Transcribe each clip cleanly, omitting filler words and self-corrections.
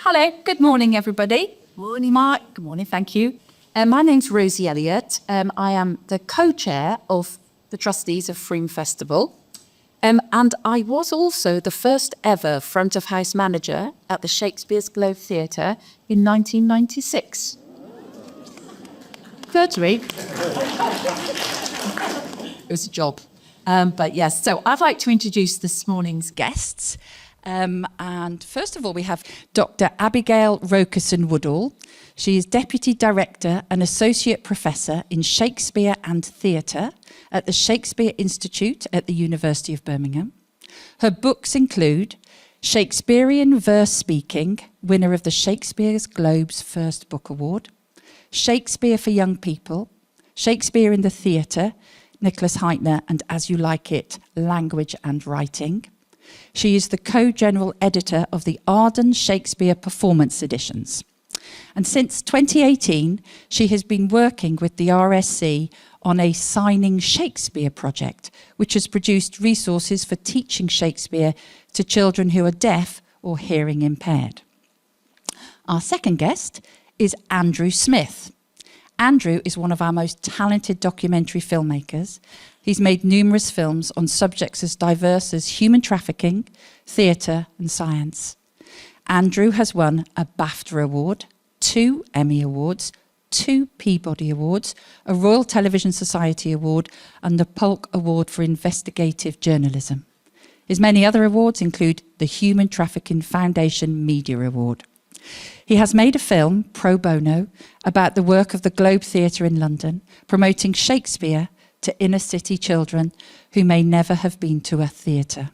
Hello, good morning, everybody. Morning, Mark. Good morning, thank you. My name's Rosie Eliot. I am the co-chair of the trustees of Frome Festival. And I was also the first ever front of house manager at the Shakespeare's Globe Theatre in 1996. Third week. It was a job. But yes, so I'd like to introduce this morning's guests. And first of all, we have Dr. Abigail Rokison-Woodall. She is Deputy Director and Associate Professor in Shakespeare and Theatre at the Shakespeare Institute at the University of Birmingham. Her books include Shakespearean Verse Speaking, winner of the Shakespeare's Globe's First Book Award, Shakespeare for Young People, Shakespeare in the Theatre, Nicholas Heitner, and As You Like It, Language and Writing. She is the co-general editor of the Arden Shakespeare Performance Editions. And since 2018, she has been working with the RSC on a Signing Shakespeare project, which has produced resources for teaching Shakespeare to children who are deaf or hearing impaired. Our second guest is Andrew Smith. Andrew is one of our most talented documentary filmmakers. He's made numerous films on subjects as diverse as human trafficking, theatre and science. Andrew has won a BAFTA Award, 2 Emmy Awards, 2 Peabody Awards, a Royal Television Society Award and the Polk Award for Investigative Journalism. His many other awards include the Human Trafficking Foundation Media Award. He has made a film, pro bono, about the work of the Globe Theatre in London, promoting Shakespeare to inner city children who may never have been to a theatre.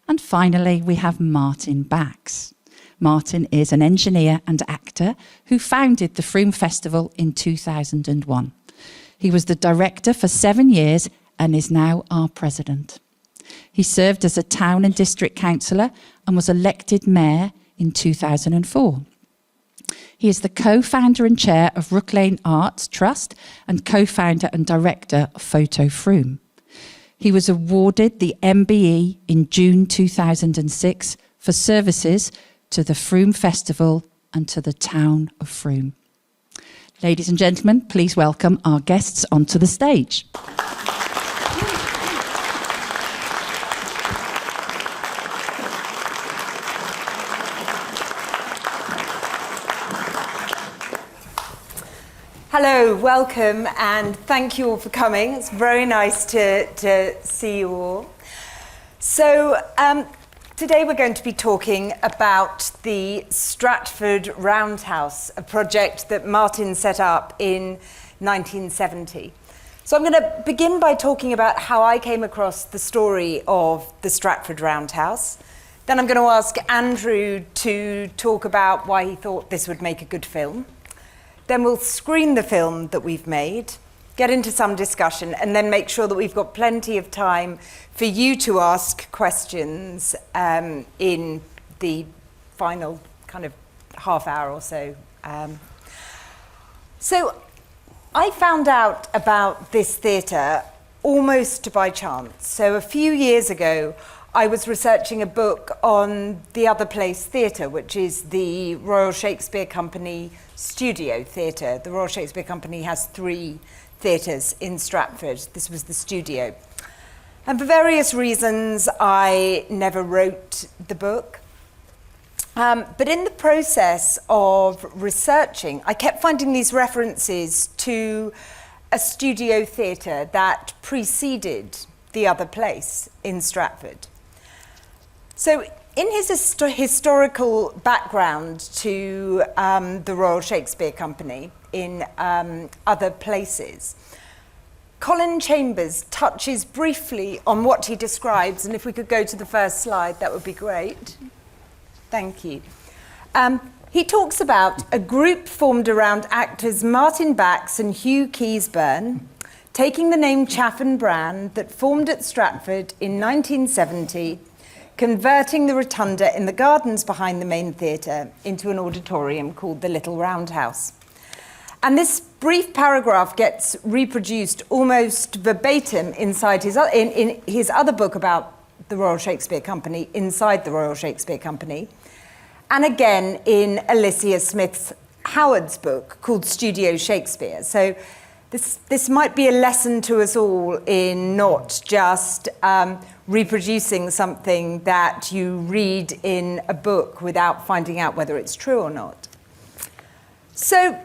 And finally, we have Martin Bax. Martin is an engineer and actor who founded the Frome Festival in 2001. He was the director for 7 years and is now our president. He served as a town and district councillor and was elected mayor in 2004. He is the co-founder and chair of Rook Lane Arts Trust and co-founder and director of Photo Frome. He was awarded the MBE in June 2006 for services to the Frome Festival and to the town of Frome. Ladies and gentlemen, please welcome our guests onto the stage. Hello, welcome, and thank you all for coming. It's very nice to see you all. So today we're going to be talking about the Stratford Roundhouse, a project that Martin set up in 1970. So I'm going to begin by talking about how I came across the story of the Stratford Roundhouse. Then I'm going to ask Andrew to talk about why he thought this would make a good film. Then we'll screen the film that we've made, get into some discussion, and then make sure that we've got plenty of time for you to ask questions in the final kind of half hour or so. So I found out about this theatre almost by chance. So a few years ago, I was researching a book on the Other Place Theatre, which is the Royal Shakespeare Company studio theatre. The Royal Shakespeare Company has 3 theatres in Stratford. This was the studio. And for various reasons, I never wrote the book. But in the process of researching, I kept finding these references to a studio theatre that preceded the Other Place in Stratford. So in his historical background to the Royal Shakespeare Company in Other Places, Colin Chambers touches briefly on what he describes, and if we could go to the first slide, that would be great. Thank you. He talks about a group formed around actors Martin Bax and Hugh Keysburn, taking the name Chaff and Bran that formed at Stratford in 1970, converting the rotunda in the gardens behind the main theatre into an auditorium called the Little Roundhouse. And this brief paragraph gets reproduced almost verbatim inside in his other book about the Royal Shakespeare Company, Inside the Royal Shakespeare Company. and again in Alicia Smith's Howard's book called Studio Shakespeare. So this might be a lesson to us all in not just reproducing something that you read in a book without finding out whether it's true or not. So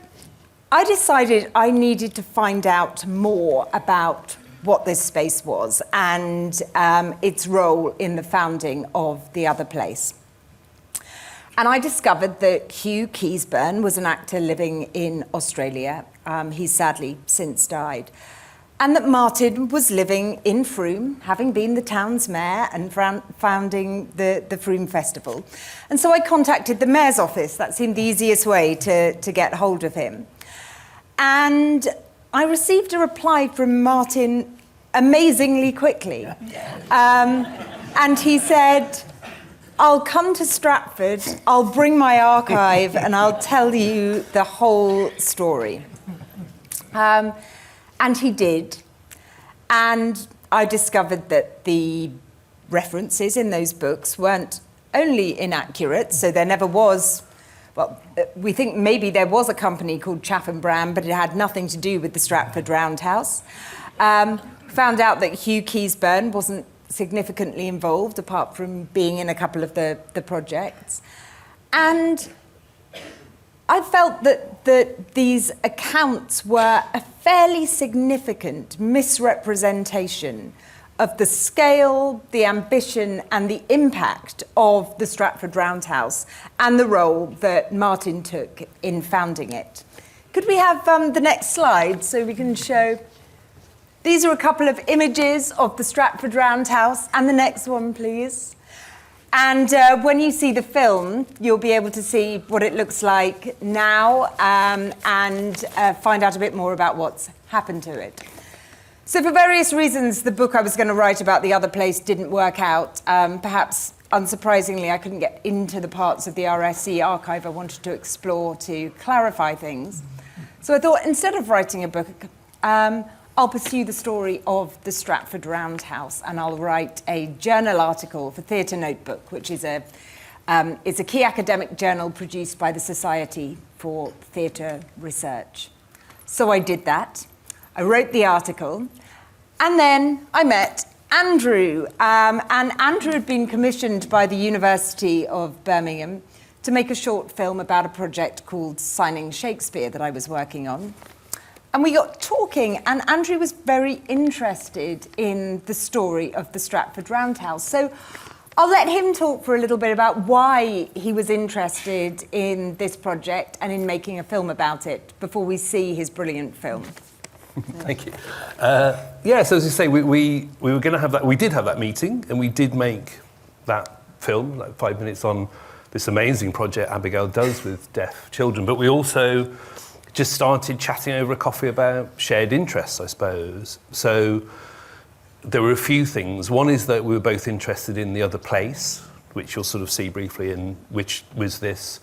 I decided I needed to find out more about what this space was and its role in the founding of the other place. And I discovered that Hugh Keysburn was an actor living in Australia. He's sadly since died. And that Martin was living in Frome, having been the town's mayor and founding the Frome Festival. And so I contacted the mayor's office. That seemed the easiest way to get hold of him. And I received a reply from Martin amazingly quickly. And he said, I'll come to Stratford, I'll bring my archive, and I'll tell you the whole story. And he did. And I discovered that the references in those books weren't only inaccurate, so there never was, well, we think maybe there was a company called Chaff and Bram, but it had nothing to do with the Stratford Roundhouse. Found out that Hugh Keysburn wasn't significantly involved, apart from being in a couple of the projects. And I felt that these accounts were a fairly significant misrepresentation of the scale, the ambition, and the impact of the Stratford Roundhouse and the role that Martin took in founding it. Could we have the next slide so we can show? These are a couple of images of the Stratford Roundhouse, and the next one, please. And when you see the film, you'll be able to see what it looks like now and find out a bit more about what's happened to it. So for various reasons, the book I was going to write about the other place didn't work out. Perhaps unsurprisingly, I couldn't get into the parts of the RSC archive I wanted to explore to clarify things. So I thought, instead of writing a book, I'll pursue the story of the Stratford Roundhouse, and I'll write a journal article for Theatre Notebook, which is it's a key academic journal produced by the Society for Theatre Research. So I did that. I wrote the article, and then I met Andrew. And Andrew had been commissioned by the University of Birmingham to make a short film about a project called Signing Shakespeare that I was working on. And we got talking, and Andrew was very interested in the story of the Stratford Roundhouse. So I'll let him talk for a little bit about why he was interested in this project and in making a film about it before we see his brilliant film. Thank you. So as you say, we were going to have that. We did have that meeting, and we did make that film, like 5 minutes on this amazing project Abigail does with deaf children. But we also just started chatting over a coffee about shared interests, I suppose. So there were a few things. One is that we were both interested in the other place, which you'll sort of see briefly, in which was this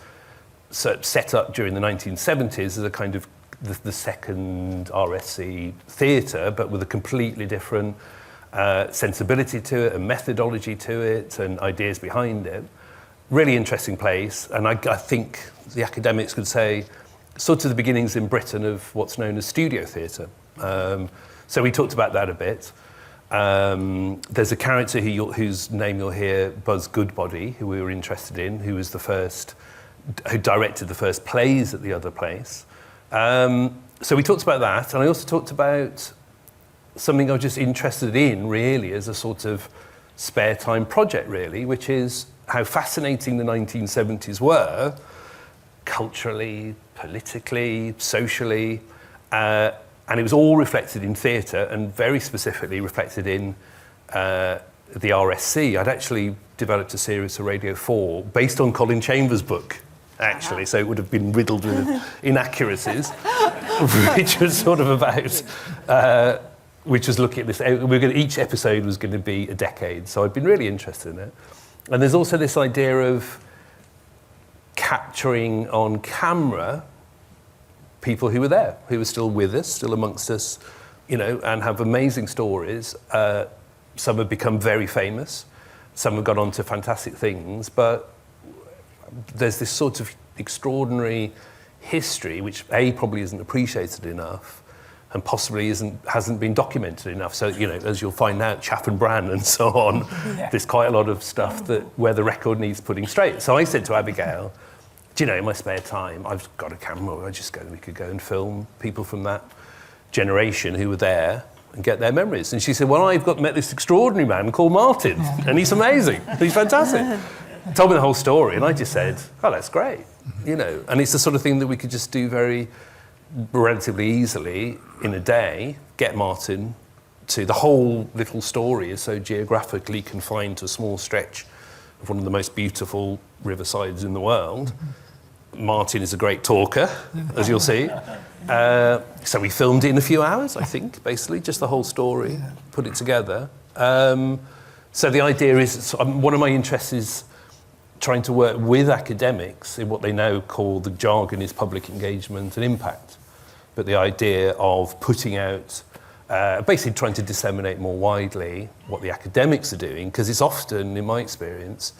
set up during the 1970s as a kind of the second RSC theatre, but with a completely different sensibility to it and methodology to it and ideas behind it. Really interesting place, and I think the academics could say sort of the beginnings in Britain of what's known as studio theatre. So we talked about that a bit. There's a character whose name you'll hear, Buzz Goodbody, who we were interested in, who directed the first plays at the other place. So we talked about that, and I also talked about something I was just interested in, really, as a sort of spare time project, really, which is how fascinating the 1970s were, culturally, politically, socially, and it was all reflected in theatre, and very specifically reflected in the RSC. I'd actually developed a series for Radio 4 based on Colin Chambers' book, actually, so it would have been riddled with inaccuracies, which was sort of about, which was looking at this, each episode was going to be a decade, so I'd been really interested in it. And there's also this idea of capturing on camera people who were there, who were still with us, still amongst us, and have amazing stories. Some have become very famous, some have gone on to fantastic things, but there's this sort of extraordinary history which probably isn't appreciated enough, and possibly hasn't been documented enough. So, you know, as you'll find out, Chaff and Bran and so on, there's quite a lot of stuff where the record needs putting straight. So I said to Abigail, do you know, in my spare time, I've got a camera, we could go and film people from that generation who were there and get their memories. And she said, well, I've met this extraordinary man called Martin, and he's amazing, he's fantastic. Told me the whole story, and I just said, oh, that's great, you know. And it's the sort of thing that we could just do very relatively easily in a day, get Martin to, the whole little story is so geographically confined to a small stretch of one of the most beautiful riversides in the world. Martin is a great talker, as you'll see. So we filmed it in a few hours, I think, basically, just the whole story, put it together. So the idea is, one of my interests is trying to work with academics in what they now call, the jargon is public engagement and impact. But the idea of putting out, basically trying to disseminate more widely what the academics are doing, because it's often, in my experience,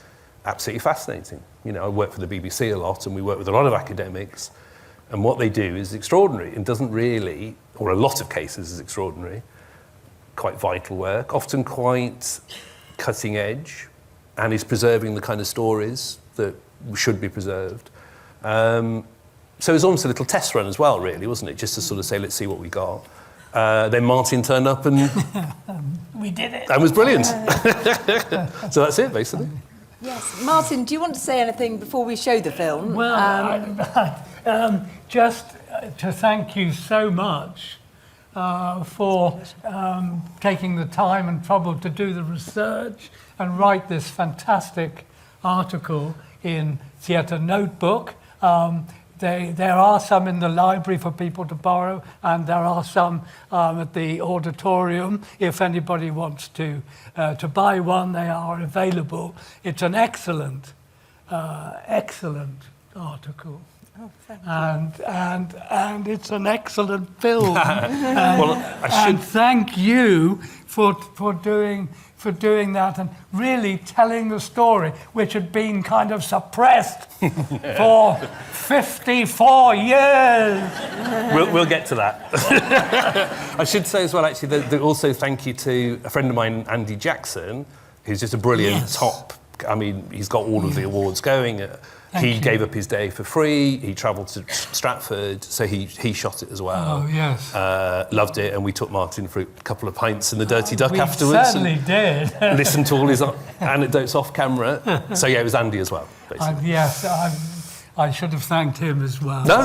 absolutely fascinating. You know, I work for the BBC a lot, and we work with a lot of academics, and what they do is extraordinary and doesn't really, or a lot of cases is extraordinary, quite vital work, often quite cutting edge, and is preserving the kind of stories that should be preserved. So it was almost a little test run as well, really, wasn't it? Just to sort of say, let's see what we got. Then Martin turned up and... we did it. And was brilliant. So that's it, basically. Yes. Martin, do you want to say anything before we show the film? Well, just to thank you so much for taking the time and trouble to do the research and write this fantastic article in Theatre Notebook. There are some in the library for people to borrow, and there are some at the auditorium. If anybody wants to buy one, they are available. It's an excellent article. Oh, thank you. And it's an excellent film. Well, and thank you for doing that and really telling the story, which had been kind of suppressed for 54 years. We'll get to that. I should say as well, actually, that also thank you to a friend of mine, Andy Jackson, who's just a brilliant top. I mean, he's got all of the awards going. He gave up his day for free. He travelled to Stratford, so he shot it as well. Oh, yes. Loved it, and we took Martin for a couple of pints in the Dirty Duck afterwards. We certainly did. Listened to all his anecdotes off camera. So yeah, it was Andy as well, basically. Yes, I should have thanked him as well. No,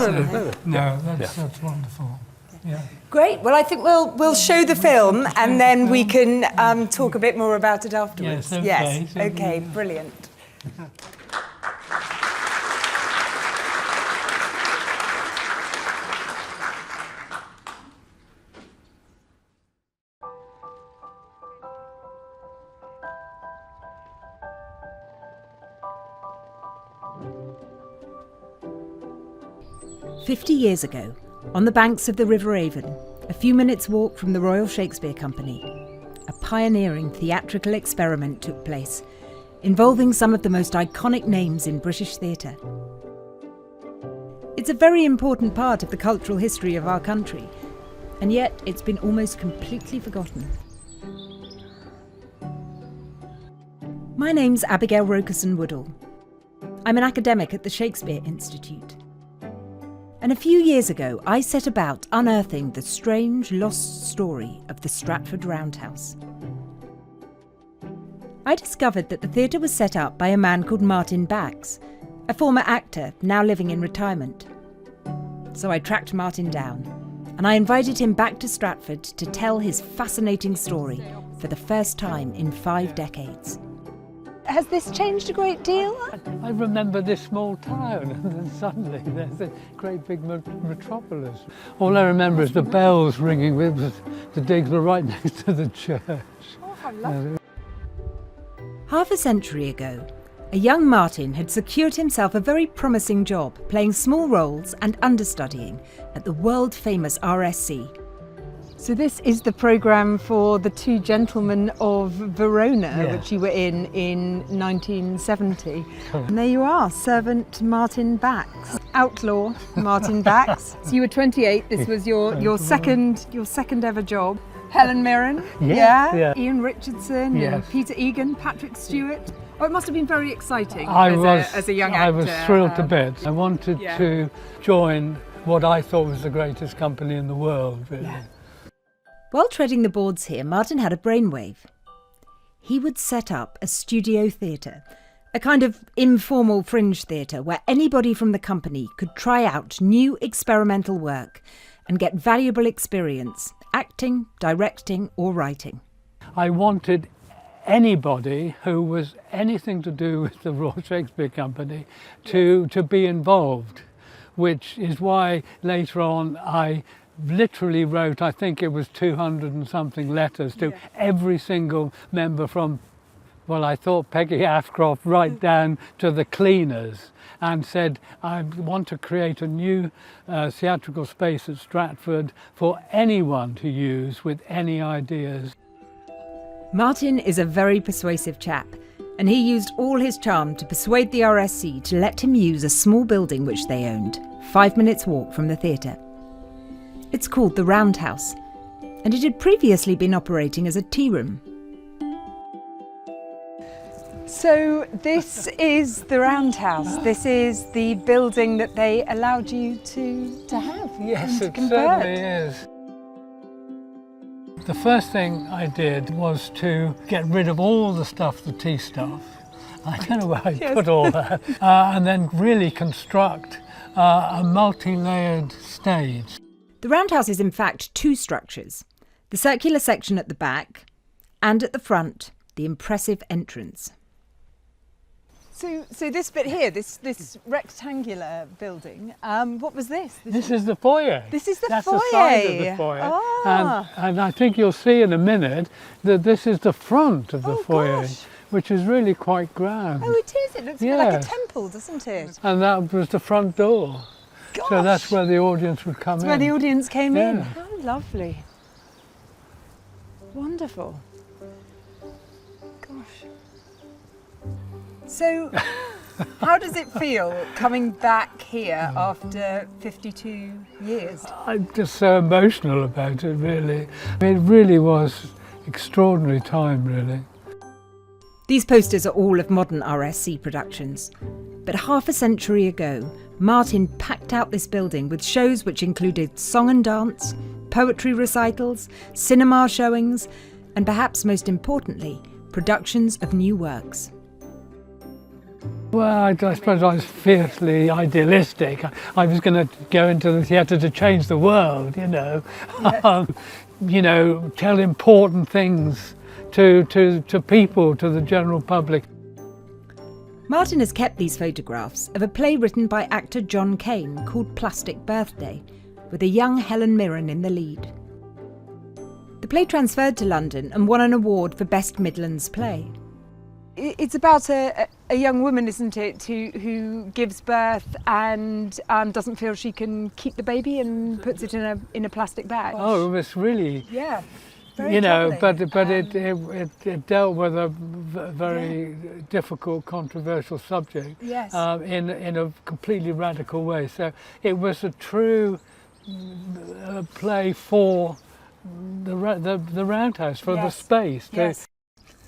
that's wonderful. Yeah. Great. Well, I think we'll show the film, and then we can talk a bit more about it afterwards. Yes, okay. Okay, brilliant. 50 years ago, on the banks of the River Avon, a few minutes' walk from the Royal Shakespeare Company, a pioneering theatrical experiment took place, involving some of the most iconic names in British theatre. It's a very important part of the cultural history of our country, and yet it's been almost completely forgotten. My name's Abigail Rokison-Woodall. I'm an academic at the Shakespeare Institute. And a few years ago, I set about unearthing the strange, lost story of the Stratford Roundhouse. I discovered that the theatre was set up by a man called Martin Bax, a former actor now living in retirement. So I tracked Martin down, and I invited him back to Stratford to tell his fascinating story for the first time in 5 decades. Has this changed a great deal? I remember this small town, and then suddenly there's a great big metropolis. All I remember is the bells ringing. The digs were right next to the church. Oh, how lovely. Half a century ago, a young Martin had secured himself a very promising job playing small roles and understudying at the world-famous RSC. So this is the programme for The Two Gentlemen of Verona, which you were in 1970. And there you are, Servant Martin Bax, Outlaw Martin Bax. So you were 28. This was your second ever job. Helen Mirren, Ian Richardson, and Peter Egan, Patrick Stewart. Oh, it must have been very exciting as a young actor. I was thrilled to bits. I wanted to join what I thought was the greatest company in the world, really. Yeah. While treading the boards here, Martin had a brainwave. He would set up a studio theatre, a kind of informal fringe theatre where anybody from the company could try out new experimental work and get valuable experience, acting, directing or writing. I wanted anybody who was anything to do with the Royal Shakespeare Company to be involved, which is why later on I literally wrote, I think it was 200 and something letters to every single member from, well, I thought Peggy Ashcroft right down to the cleaners, and said, I want to create a new theatrical space at Stratford for anyone to use with any ideas. Martin is a very persuasive chap, and he used all his charm to persuade the RSC to let him use a small building which they owned, 5 minutes walk from the theatre. It's called the Roundhouse, and it had previously been operating as a tea room. So this is the Roundhouse. This is the building that they allowed you to have. Yes, and it convert. certainly is. The first thing I did was to get rid of all the stuff, the tea stuff. I don't know where I put all that. And then really construct a multi-layered stage. The Roundhouse is in fact two structures, the circular section at the back and at the front, the impressive entrance. So this bit here, this rectangular building, what was this? This is the foyer. This is the That's foyer. the side of the foyer. Ah. And I think you'll see in a minute that this is the front of the foyer, gosh. which is really quite grand. Oh, it is. It looks a bit like a temple, doesn't it? And that was the front door. Gosh. So that's where the audience would come in. Where the audience came in. Yeah. How lovely. Wonderful. Gosh. So, how does it feel coming back here after 52 years? I'm just so emotional about it, really. It really was extraordinary time, really. These posters are all of modern RSC productions. But half a century ago, Martin packed out this building with shows which included song and dance, poetry recitals, cinema showings, and perhaps most importantly, productions of new works. Well, I suppose I was fiercely idealistic. I was going to go into the theatre to change the world, you know. Yes. Tell important things to people, to the general public. Martin has kept these photographs of a play written by actor John Cain called Plastic Birthday, with a young Helen Mirren in the lead. The play transferred to London and won an award for Best Midlands Play. It's about a young woman, isn't it, who gives birth and doesn't feel she can keep the baby and puts it in a plastic bag. Oh, it was really, Yeah. but it dealt with a very difficult, controversial subject Yes. in a completely radical way. So it was a true play for the Roundhouse, for the space. Yes.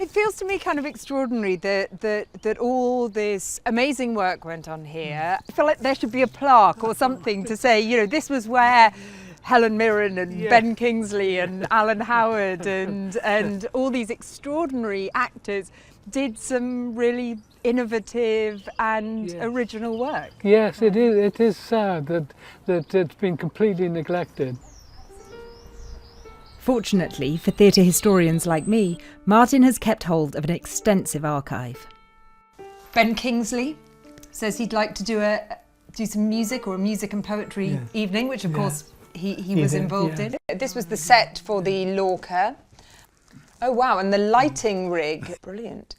It feels to me kind of extraordinary that all this amazing work went on here. I feel like there should be a plaque or something to say, this was where Helen Mirren and Ben Kingsley and Alan Howard and all these extraordinary actors did some really innovative and original work. Yes, it is. It is sad that it's been completely neglected. Fortunately for theatre historians like me, Martin has kept hold of an extensive archive. Ben Kingsley says he'd like to do some music or a music and poetry evening, which of course he was involved in. This was the set for the Lorca. Oh wow, and the lighting rig, brilliant.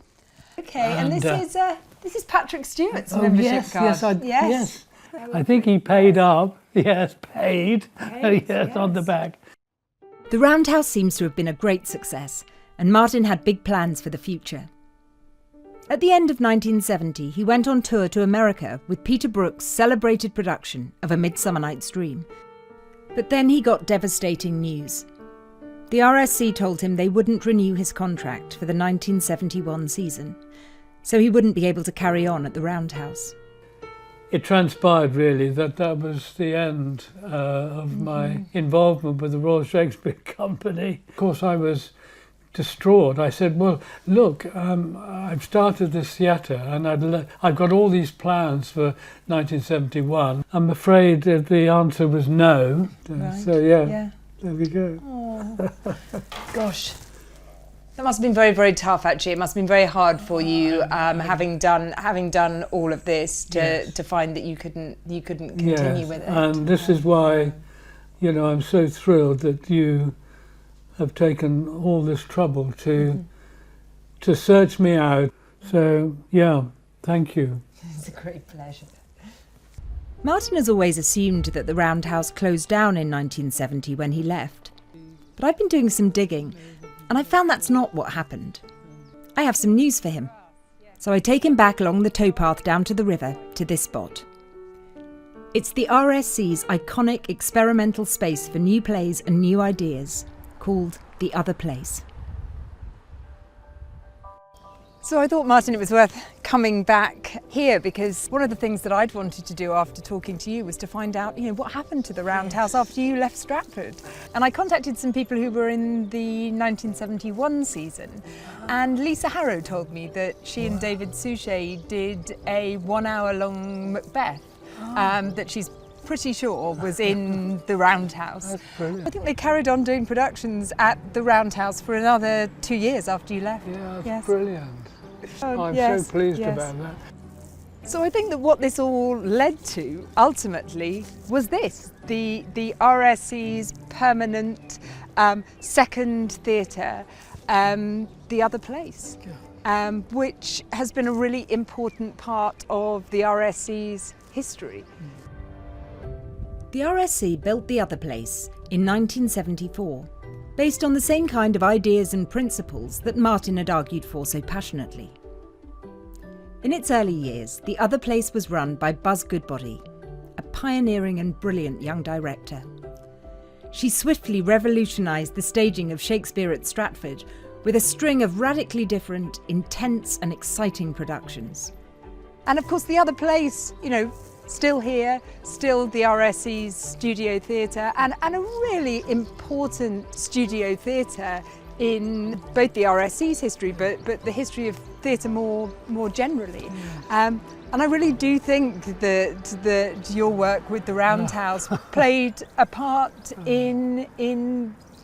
Okay, and this is Patrick Stewart's membership card. Yes. I think he paid up. Yes, paid. Yes, on the back. The Roundhouse seems to have been a great success, and Martin had big plans for the future. At the end of 1970, he went on tour to America with Peter Brook's celebrated production of A Midsummer Night's Dream. But then he got devastating news. The RSC told him they wouldn't renew his contract for the 1971 season, so he wouldn't be able to carry on at the Roundhouse. It transpired really that was the end of my involvement with the Royal Shakespeare Company. Of course, I was distraught. I said, well, look, I've started this theatre and I've got all these plans for 1971. I'm afraid that the answer was no. Right. So, yeah, there we go. Oh. Gosh. That must have been very, very tough, actually. It must have been very hard for you, having done all of this, to find that you couldn't continue with it. And this is why, I'm so thrilled that you have taken all this trouble to search me out. So, thank you. It's a great pleasure. Martin has always assumed that the Roundhouse closed down in 1970 when he left. But I've been doing some digging, and I found that's not what happened. I have some news for him. So I take him back along the towpath down to the river to this spot. It's the RSC's iconic experimental space for new plays and new ideas, called The Other Place. So I thought, Martin, it was worth coming back here, because one of the things that I'd wanted to do after talking to you was to find out, what happened to the Roundhouse after you left Stratford. And I contacted some people who were in the 1971 season, and Lisa Harrow told me that she and David Suchet did a 1 hour long Macbeth that she's pretty sure was in the Roundhouse. That's brilliant. I think they carried on doing productions at the Roundhouse for another 2 years after you left. Yeah, that's brilliant. I'm yes, so pleased yes. about that. So I think that what this all led to, ultimately, was this, the RSC's permanent second theatre, The Other Place, which has been a really important part of the RSC's history. The RSC built The Other Place in 1974, based on the same kind of ideas and principles that Martin had argued for so passionately. In its early years, The Other Place was run by Buzz Goodbody, a pioneering and brilliant young director. She swiftly revolutionised the staging of Shakespeare at Stratford with a string of radically different, intense and exciting productions. And of course, The Other Place, still here, still the RSC's studio theatre, and a really important studio theatre in both the RSC's history, but the history of theatre more generally. And I really do think that your work with the Roundhouse played a part in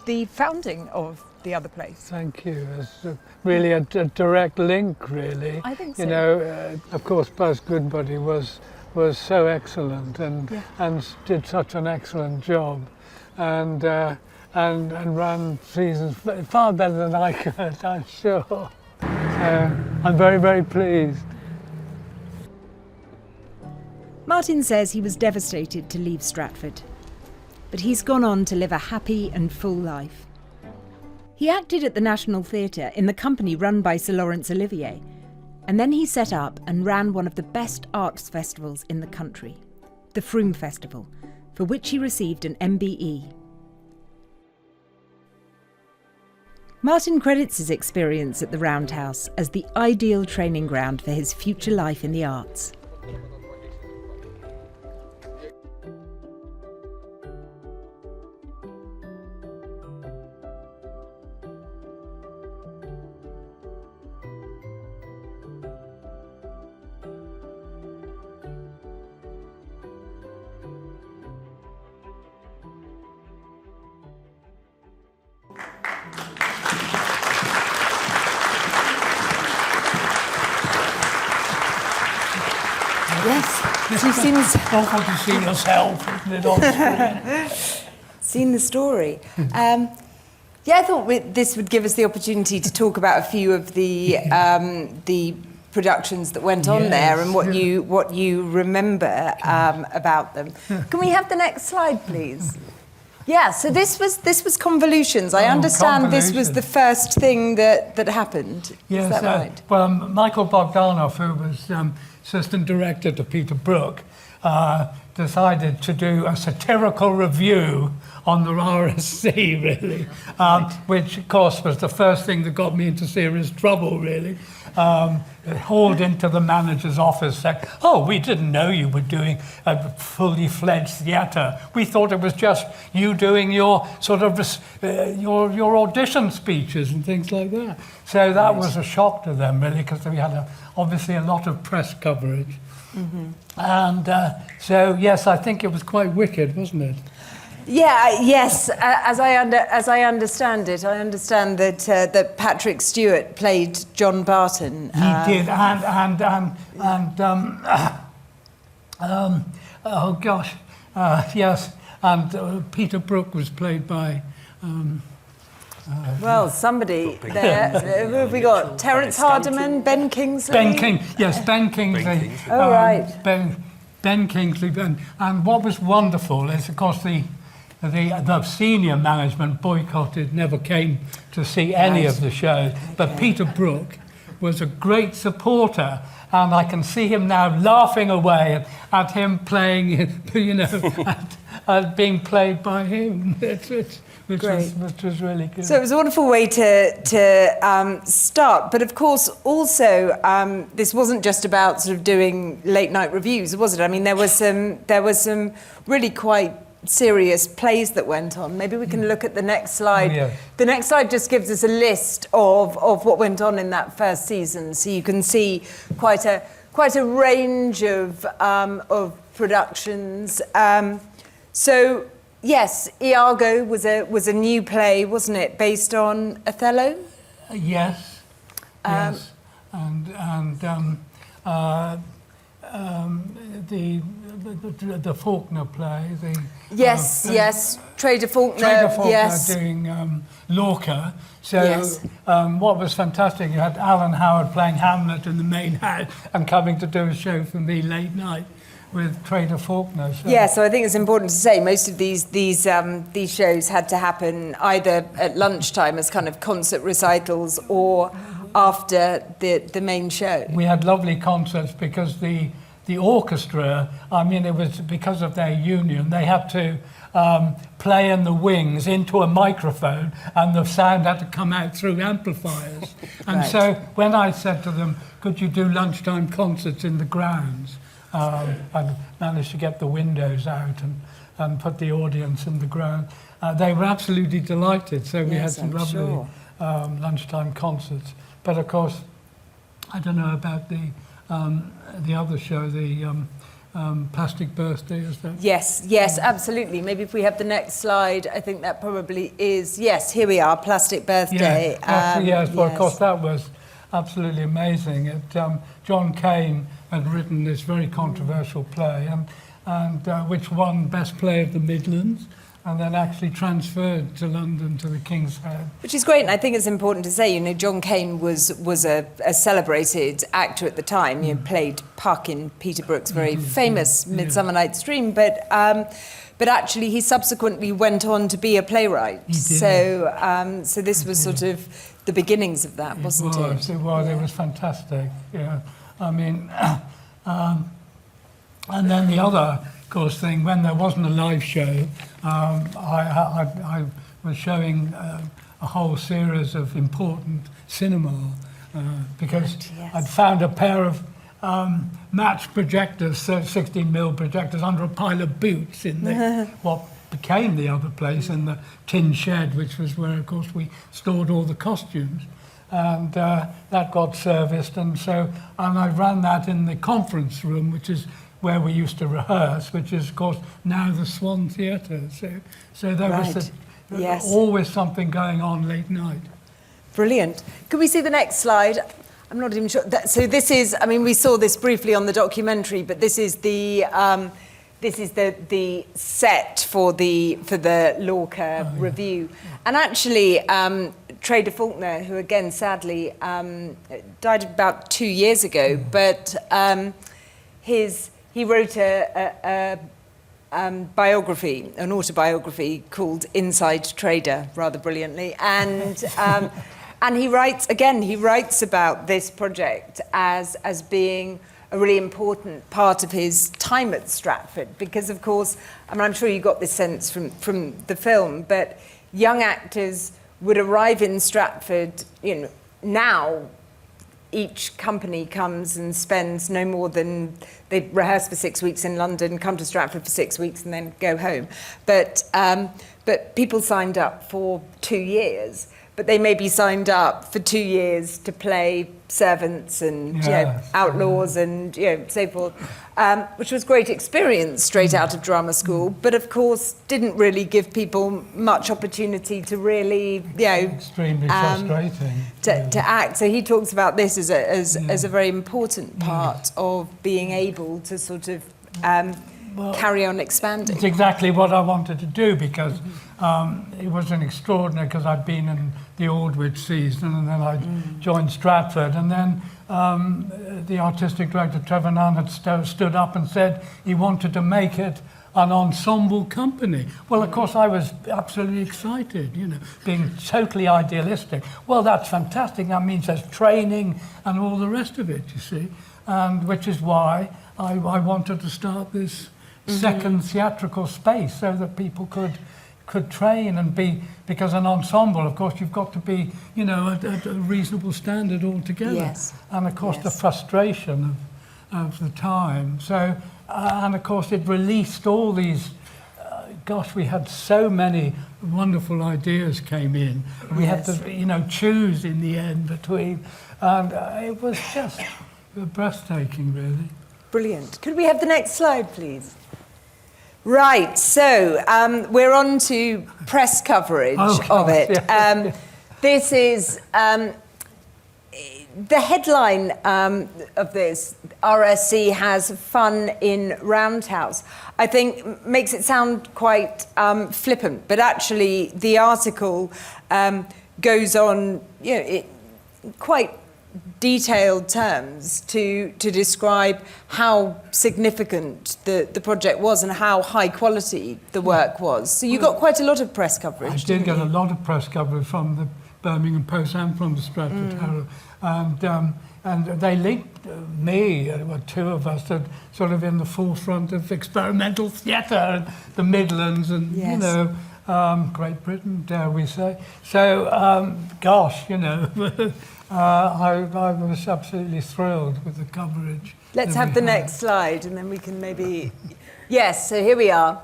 the founding of The Other Place. Thank you. It's really a direct link, really. I think so. Of course, Buzz Goodbody was so excellent and did such an excellent job, and ran seasons far better than I could, I'm sure. So I'm very, very pleased. Martin says he was devastated to leave Stratford, but he's gone on to live a happy and full life. He acted at the National Theatre in the company run by Sir Laurence Olivier, and then he set up and ran one of the best arts festivals in the country, the Frome Festival, for which he received an MBE. Martin credits his experience at the Roundhouse as the ideal training ground for his future life in the arts. Yes, so you've seen this. Awful to see yourself, isn't it, on screen? Seen the story. I thought this would give us the opportunity to talk about a few of the productions that went on there and what you remember about them. Can we have the next slide, please? Yeah, so this was Convolutions. I understand this was the first thing that happened. Yes, Is that right? Well, Michael Bogdanov, who was assistant director to Peter Brook, decided to do a satirical review on the RSC, really, which, of course, was the first thing that got me into serious trouble, really. Hauled into the manager's office saying, "Oh, we didn't know you were doing a fully fledged theatre. We thought it was just you doing your sort of your audition speeches and things like that." So that was a shock to them, really, because we had obviously a lot of press coverage. And so, yes, I think it was quite wicked, wasn't it? Yeah, yes. As I understand it, I understand that Patrick Stewart played John Barton. He did, oh gosh, yes, and Peter Brook was played by. Well, somebody there. Who have we got? Terence Hardiman, Ben Kingsley. Ben Kingsley. Oh, right. Ben Kingsley, and what was wonderful is, of course, the senior management boycotted, never came to see any of the shows. But Peter Brook was a great supporter, and I can see him now laughing away at him playing, at being played by him, which was really good. So it was a wonderful way to start. But of course, also, this wasn't just about sort of doing late night reviews, was it? I mean, there was some really quite serious plays that went on. Maybe we can look at the next slide. Yeah. The next slide just gives us a list of what went on in that first season. So you can see quite a range of productions. So yes, Iago was a new play, wasn't it, based on Othello? Yes. Yes. The Faulkner play. Yes. Trader Faulkner. Yes. Doing Lorca. So Yes. What was fantastic, you had Alan Howard playing Hamlet in the main house and coming to do a show for me late night with Trader Faulkner. So. Yeah, so I think it's important to say most of these shows had to happen either at lunchtime as kind of concert recitals or after the main show. We had lovely concerts because the orchestra, I mean, it was because of their union, they had to play in the wings into a microphone and the sound had to come out through amplifiers. And Right. so when I said to them, could you do lunchtime concerts in the grounds? I managed to get the windows out and put the audience in the ground. They were absolutely delighted, so we had some lovely lunchtime concerts. But of course, I don't know about the other show, the Plastic Birthday, is that? Yes, absolutely. Maybe if we have the next slide, I think that probably is, yes, here we are, Plastic Birthday. Yes, well, of course, that was absolutely amazing. John Cain had written this very controversial play, and which won Best Play of the Midlands, and then actually transferred to London to the King's Head. Which is great, and I think it's important to say, John Cain was a celebrated actor at the time. He played Puck in Peter Brook's very famous Midsummer Night's Dream, but actually he subsequently went on to be a playwright. He did. So this was sort of the beginnings of that, wasn't it? It was. It was fantastic. Yeah, I mean, and then the other, of course, thing when there wasn't a live show, I was showing a whole series of important cinema because I'd found a pair of match projectors, 16mm projectors, under a pile of boots in what became the other place, in the tin shed, which was where, of course, we stored all the costumes. And that got serviced, and I ran that in the conference room, which is where we used to rehearse, which is, of course, now the Swan Theatre. So there was always something going on late night. Brilliant. Could we see the next slide? I'm not even sure. So this is, I mean, we saw this briefly on the documentary, but this is the set for the Lorca review. And actually, Trader Faulkner, who again sadly died about 2 years ago, but he wrote a biography, an autobiography called Inside Trader, rather brilliantly, and he writes about this project as being a really important part of his time at Stratford, because of course, I mean, I'm sure you got this sense from the film, but young actors would arrive in Stratford, you know, now each company comes and spends no more than, they rehearse for 6 weeks in London, come to Stratford for 6 weeks and then go home. But people signed up for 2 years, but they may be signed up for 2 years to play servants and you know, outlaws and you know, so forth, which was great experience straight out of drama school, but of course didn't really give people much opportunity to really, you know, extremely frustrating to act. So he talks about this as a very important part of being able to sort of carry on expanding. It's exactly what I wanted to do, because it was an extraordinary, because I'd been in the Aldwych season and then I joined Stratford, and then the artistic director Trevor Nunn had stood up and said he wanted to make it an ensemble company. Well, of course, I was absolutely excited, you know, being totally idealistic. Well, that's fantastic. That means there's training and all the rest of it, you see, and which is why I wanted to start this second theatrical space, so that people could train and be, because an ensemble, of course, you've got to be, you know, at a reasonable standard altogether. Yes. And of course, the frustration of the time. So, and of course, it released all these. Gosh, we had so many wonderful ideas came in. And we had to, you know, choose in the end between, and it was just breathtaking, really. Brilliant. Could we have the next slide, please? Right, so we're on to press coverage of it. Yeah. This is the headline of this, RSC has fun in Roundhouse, I think makes it sound quite flippant, but actually the article goes on, you know, quite detailed terms to describe how significant the project was and how high quality the work was. So you got quite a lot of press coverage. I did get a lot of press coverage from the Birmingham Post and from the Stratford Herald, and they linked me, two of us, that sort of in the forefront of experimental theatre and the Midlands and you know. Great Britain, dare we say. So, gosh, you know, I was absolutely thrilled with the coverage. Let's have the next slide and then we can maybe... Yes, so here we are.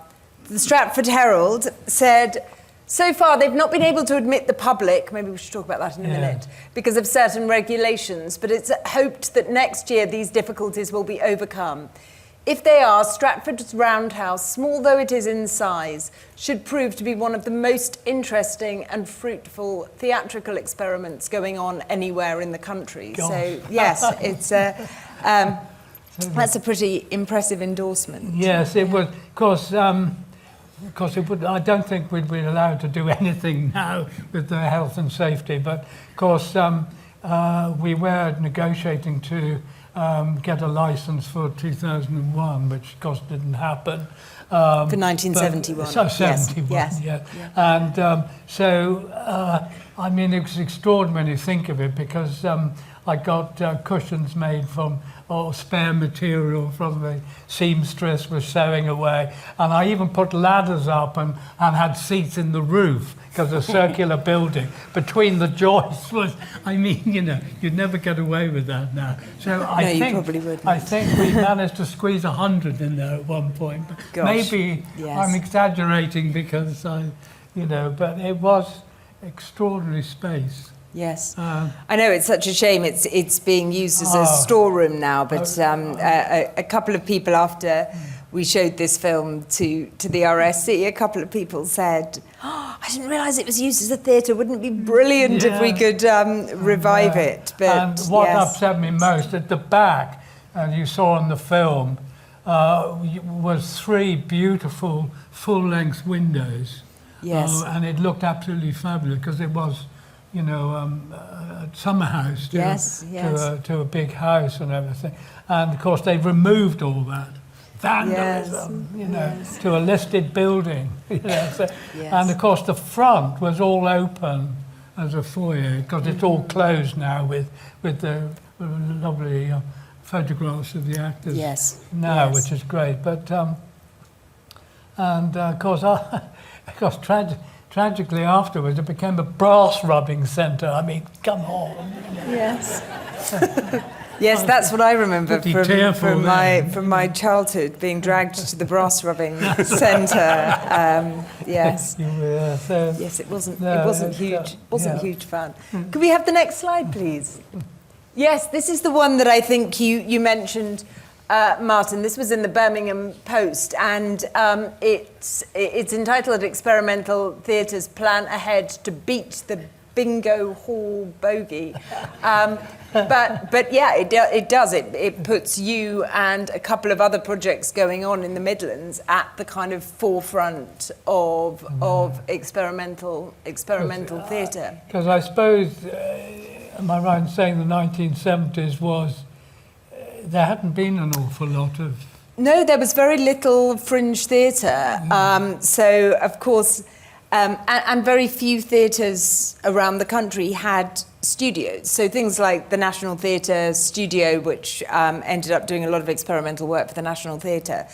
The Stratford Herald said, so far they've not been able to admit the public, maybe we should talk about that in a minute, because of certain regulations, but it's hoped that next year these difficulties will be overcome. If they are, Stratford's Roundhouse, small though it is in size, should prove to be one of the most interesting and fruitful theatrical experiments going on anywhere in the country. Gosh. So, yes, it's that's a pretty impressive endorsement. Yes, it was, of course, it would, I don't think we'd be allowed to do anything now with the health and safety, but of course we were negotiating to get a license for 2001, which of course didn't happen. For 1971. So 71, yes. Yeah. And so, I mean, it was extraordinary when you think of it, because I got cushions made from spare material from the seamstress was sewing away, and I even put ladders up and had seats in the roof, because a circular building between the joists was, I mean, you know, you'd never get away with that now. So I think we managed to squeeze 100 in there at one point. But maybe I'm exaggerating because you know, but it was extraordinary space. Yes, I know it's such a shame. It's being used as a storeroom now. But a couple of people after we showed this film to the RSC, a couple of people said, I didn't realise it was used as a theatre. Wouldn't it be brilliant if we could revive it? But and what upset me most, at the back, and you saw in the film, was 3 beautiful full-length windows. Yes. And it looked absolutely fabulous, because it was, you know, a summer house to a big house and everything. And of course, they've removed all that vandalism, to a listed building. So, Yes. And of course the front was all open as a foyer, because it's all closed now with the lovely photographs of the actors now, Yes. which is great. But of course, tragically afterwards, it became a brass rubbing centre. I mean, come on. Yes. Yes, that's what I remember Pretty tearful from my childhood, being dragged to the brass rubbing centre. Yes. So, Yes, it wasn't it's, huge fun. Could we have the next slide, please? Yes, this is the one that I think you mentioned, Martin. This was in the Birmingham Post, and it's entitled "Experimental Theatre's Plan Ahead to Beat the Bingo Hall Bogey." But yeah, it does. It puts you and a couple of other projects going on in the Midlands at the kind of forefront of experimental theatre. Because I suppose, am I right in saying the 1970s was, there hadn't been an awful lot of... No, there was very little fringe theatre. So, of course, and very few theatres around the country had studios. So things like the National Theatre Studio, which ended up doing a lot of experimental work for the National Theatre,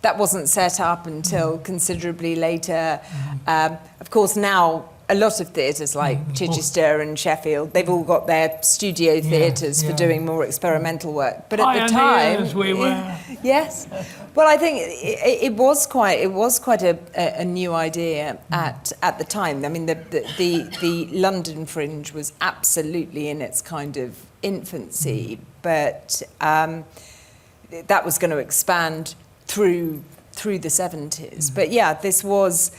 that wasn't set up until considerably later. Of course, now a lot of theatres like Chichester and Sheffield, they've all got their studio theatres for doing more experimental work. But at the time, we were. Yes. Well, I think it was quite a new idea at the time. I mean, the London Fringe was absolutely in its kind of infancy, but that was going to expand through the 70s. But yeah, this was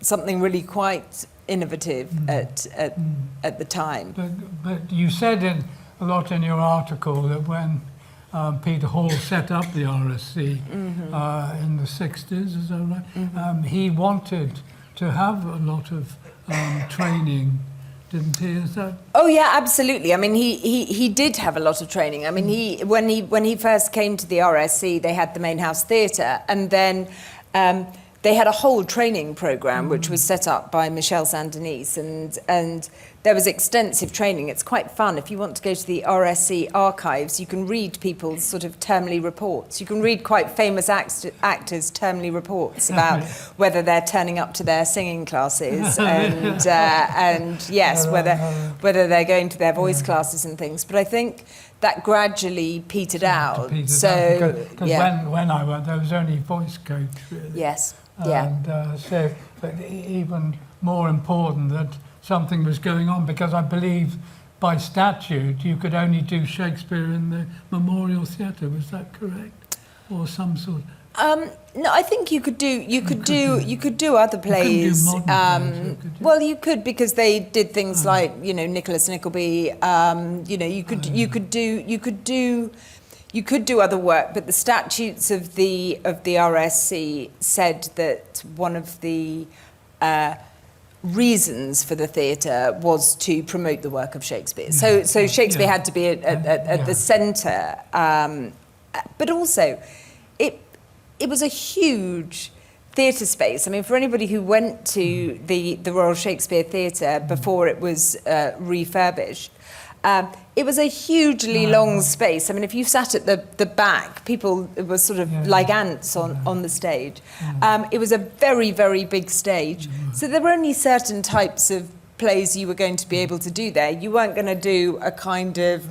something really quite innovative at the time. But you said a lot in your article that when Peter Hall set up the RSC in the 60s, is that right? He wanted to have a lot of training, didn't he? Is that? Oh yeah, absolutely. I mean, he did have a lot of training. I mean, when he first came to the RSC, they had the Main House Theatre, and then they had a whole training programme which was set up by Michel Saint-Denis, and there was extensive training. It's quite fun. If you want to go to the RSC archives, you can read people's sort of termly reports. You can read quite famous actors' termly reports about whether they're turning up to their singing classes and yes, whether they're going to their voice classes and things. But I think that gradually petered out. Because when I went, there was only voice coach, really. Yes. And so, but even more important that something was going on, because I believe by statute you could only do Shakespeare in the Memorial Theatre. Was that correct, or some sort? No, I think you could do other plays. You couldn't do modern plays, could you? Well, you could, because they did things like Nicholas Nickleby. You could do other work, but the statutes of the RSC said that one of the reasons for the theatre was to promote the work of Shakespeare. So Shakespeare had to be at the centre, but also it was a huge theatre space. I mean, for anybody who went to the Royal Shakespeare Theatre before it was refurbished, it was a hugely long space. I mean, if you sat at the back, people were sort of like ants on the stage. It was a very, very big stage. So there were only certain types of plays you were going to be able to do there. You weren't going to do a kind of,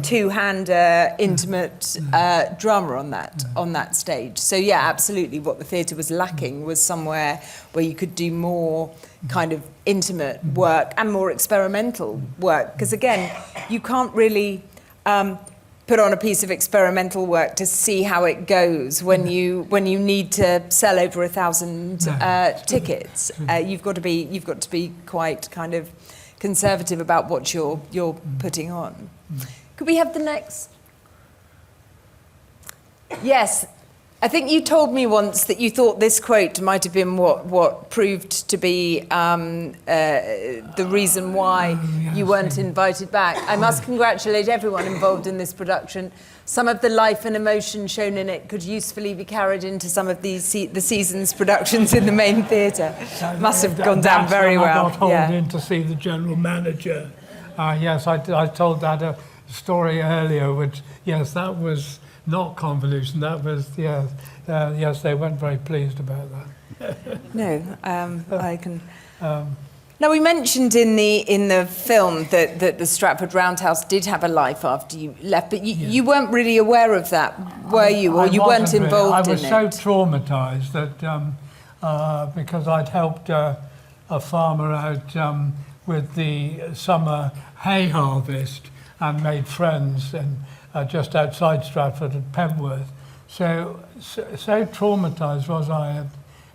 two-hander, intimate drama on that stage. So yeah, absolutely. What the theatre was lacking was somewhere where you could do more kind of intimate work and more experimental work. Because again, you can't really put on a piece of experimental work to see how it goes when you need to sell over 1,000 tickets. You've got to be quite kind of conservative about what you're putting on. Could we have the next? Yes, I think you told me once that you thought this quote might have been what proved to be the reason why you weren't invited back. I must congratulate everyone involved in this production. Some of the life and emotion shown in it could usefully be carried into some of the season's productions in the main theatre. Must have gone down very well. I got hauled in to see the general manager. Yes, I told that story earlier, which, yes, that was not convolution. That was, yes, yes, they weren't very pleased about that. No, I can... Now, we mentioned in the film that the Stratford Roundhouse did have a life after you left, but you weren't really aware of that, were you? Or you weren't involved in it? I was so traumatised that because I'd helped a farmer out with the summer hay harvest and made friends and just outside Stratford at Pentworth. So traumatised was I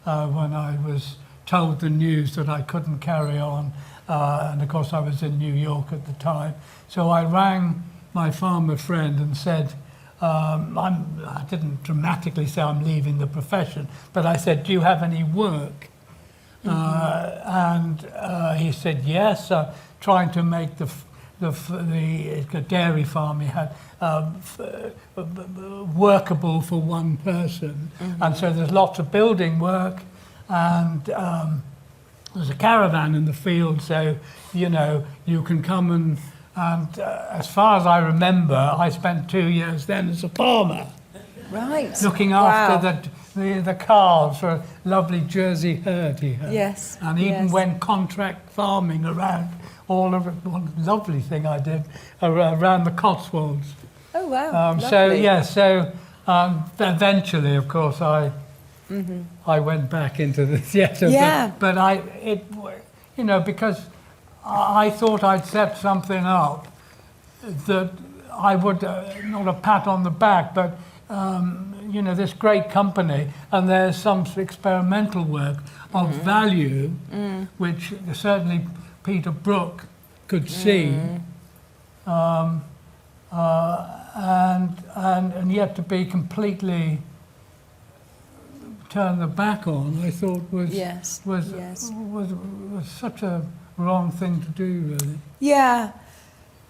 when I was told the news that I couldn't carry on, and of course I was in New York at the time. So I rang my farmer friend and said, I didn't dramatically say I'm leaving the profession, but I said, do you have any work? And he said, yes, trying to make the dairy farm he had workable for one person. And so there's lots of building work, and there's a caravan in the field, so you can come and as far as I remember, I spent 2 years then as a farmer, right, looking after the calves for a lovely Jersey herd he had. Yes, and even went contract farming around all of it. One lovely thing I did around the Cotswolds. Oh wow! So yeah, so eventually, of course, I went back into the theatre. Yeah. But because I thought I'd set something up that I would not a pat on the back, but this great company, and there's some experimental work of value, which certainly Peter Brook could see. And yet to be completely turned the back on, I thought was such a wrong thing to do, really. Yeah.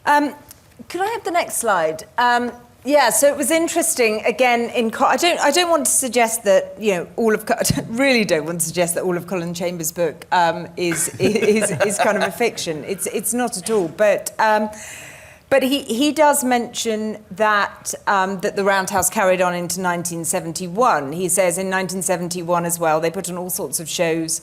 Could I have the next slide? So it was interesting. Again, I don't want to suggest that I really don't want to suggest that all of Colin Chambers' book is kind of a fiction. It's not at all. But he does mention that that the Roundhouse carried on into 1971. He says in 1971 as well, they put on all sorts of shows,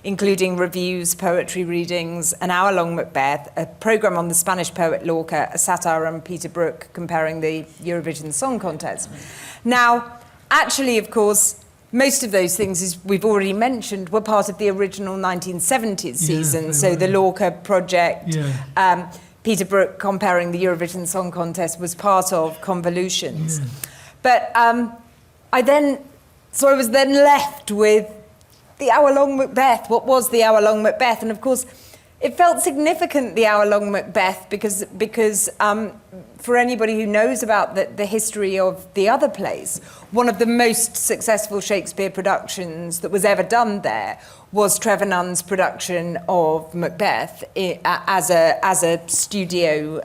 including reviews, poetry readings, an hour-long Macbeth, a programme on the Spanish poet Lorca, a satire on Peter Brook comparing the Eurovision Song Contest. Now, actually, of course, most of those things, as we've already mentioned, were part of the original 1970s season. So the Lorca project, Peter Brook comparing the Eurovision Song Contest was part of Convolutions. But I was then left with the hour-long Macbeth. What was the hour-long Macbeth? And of course, it felt significant, the hour-long Macbeth, because for anybody who knows about the history of the other plays, one of the most successful Shakespeare productions that was ever done there was Trevor Nunn's production of Macbeth as a studio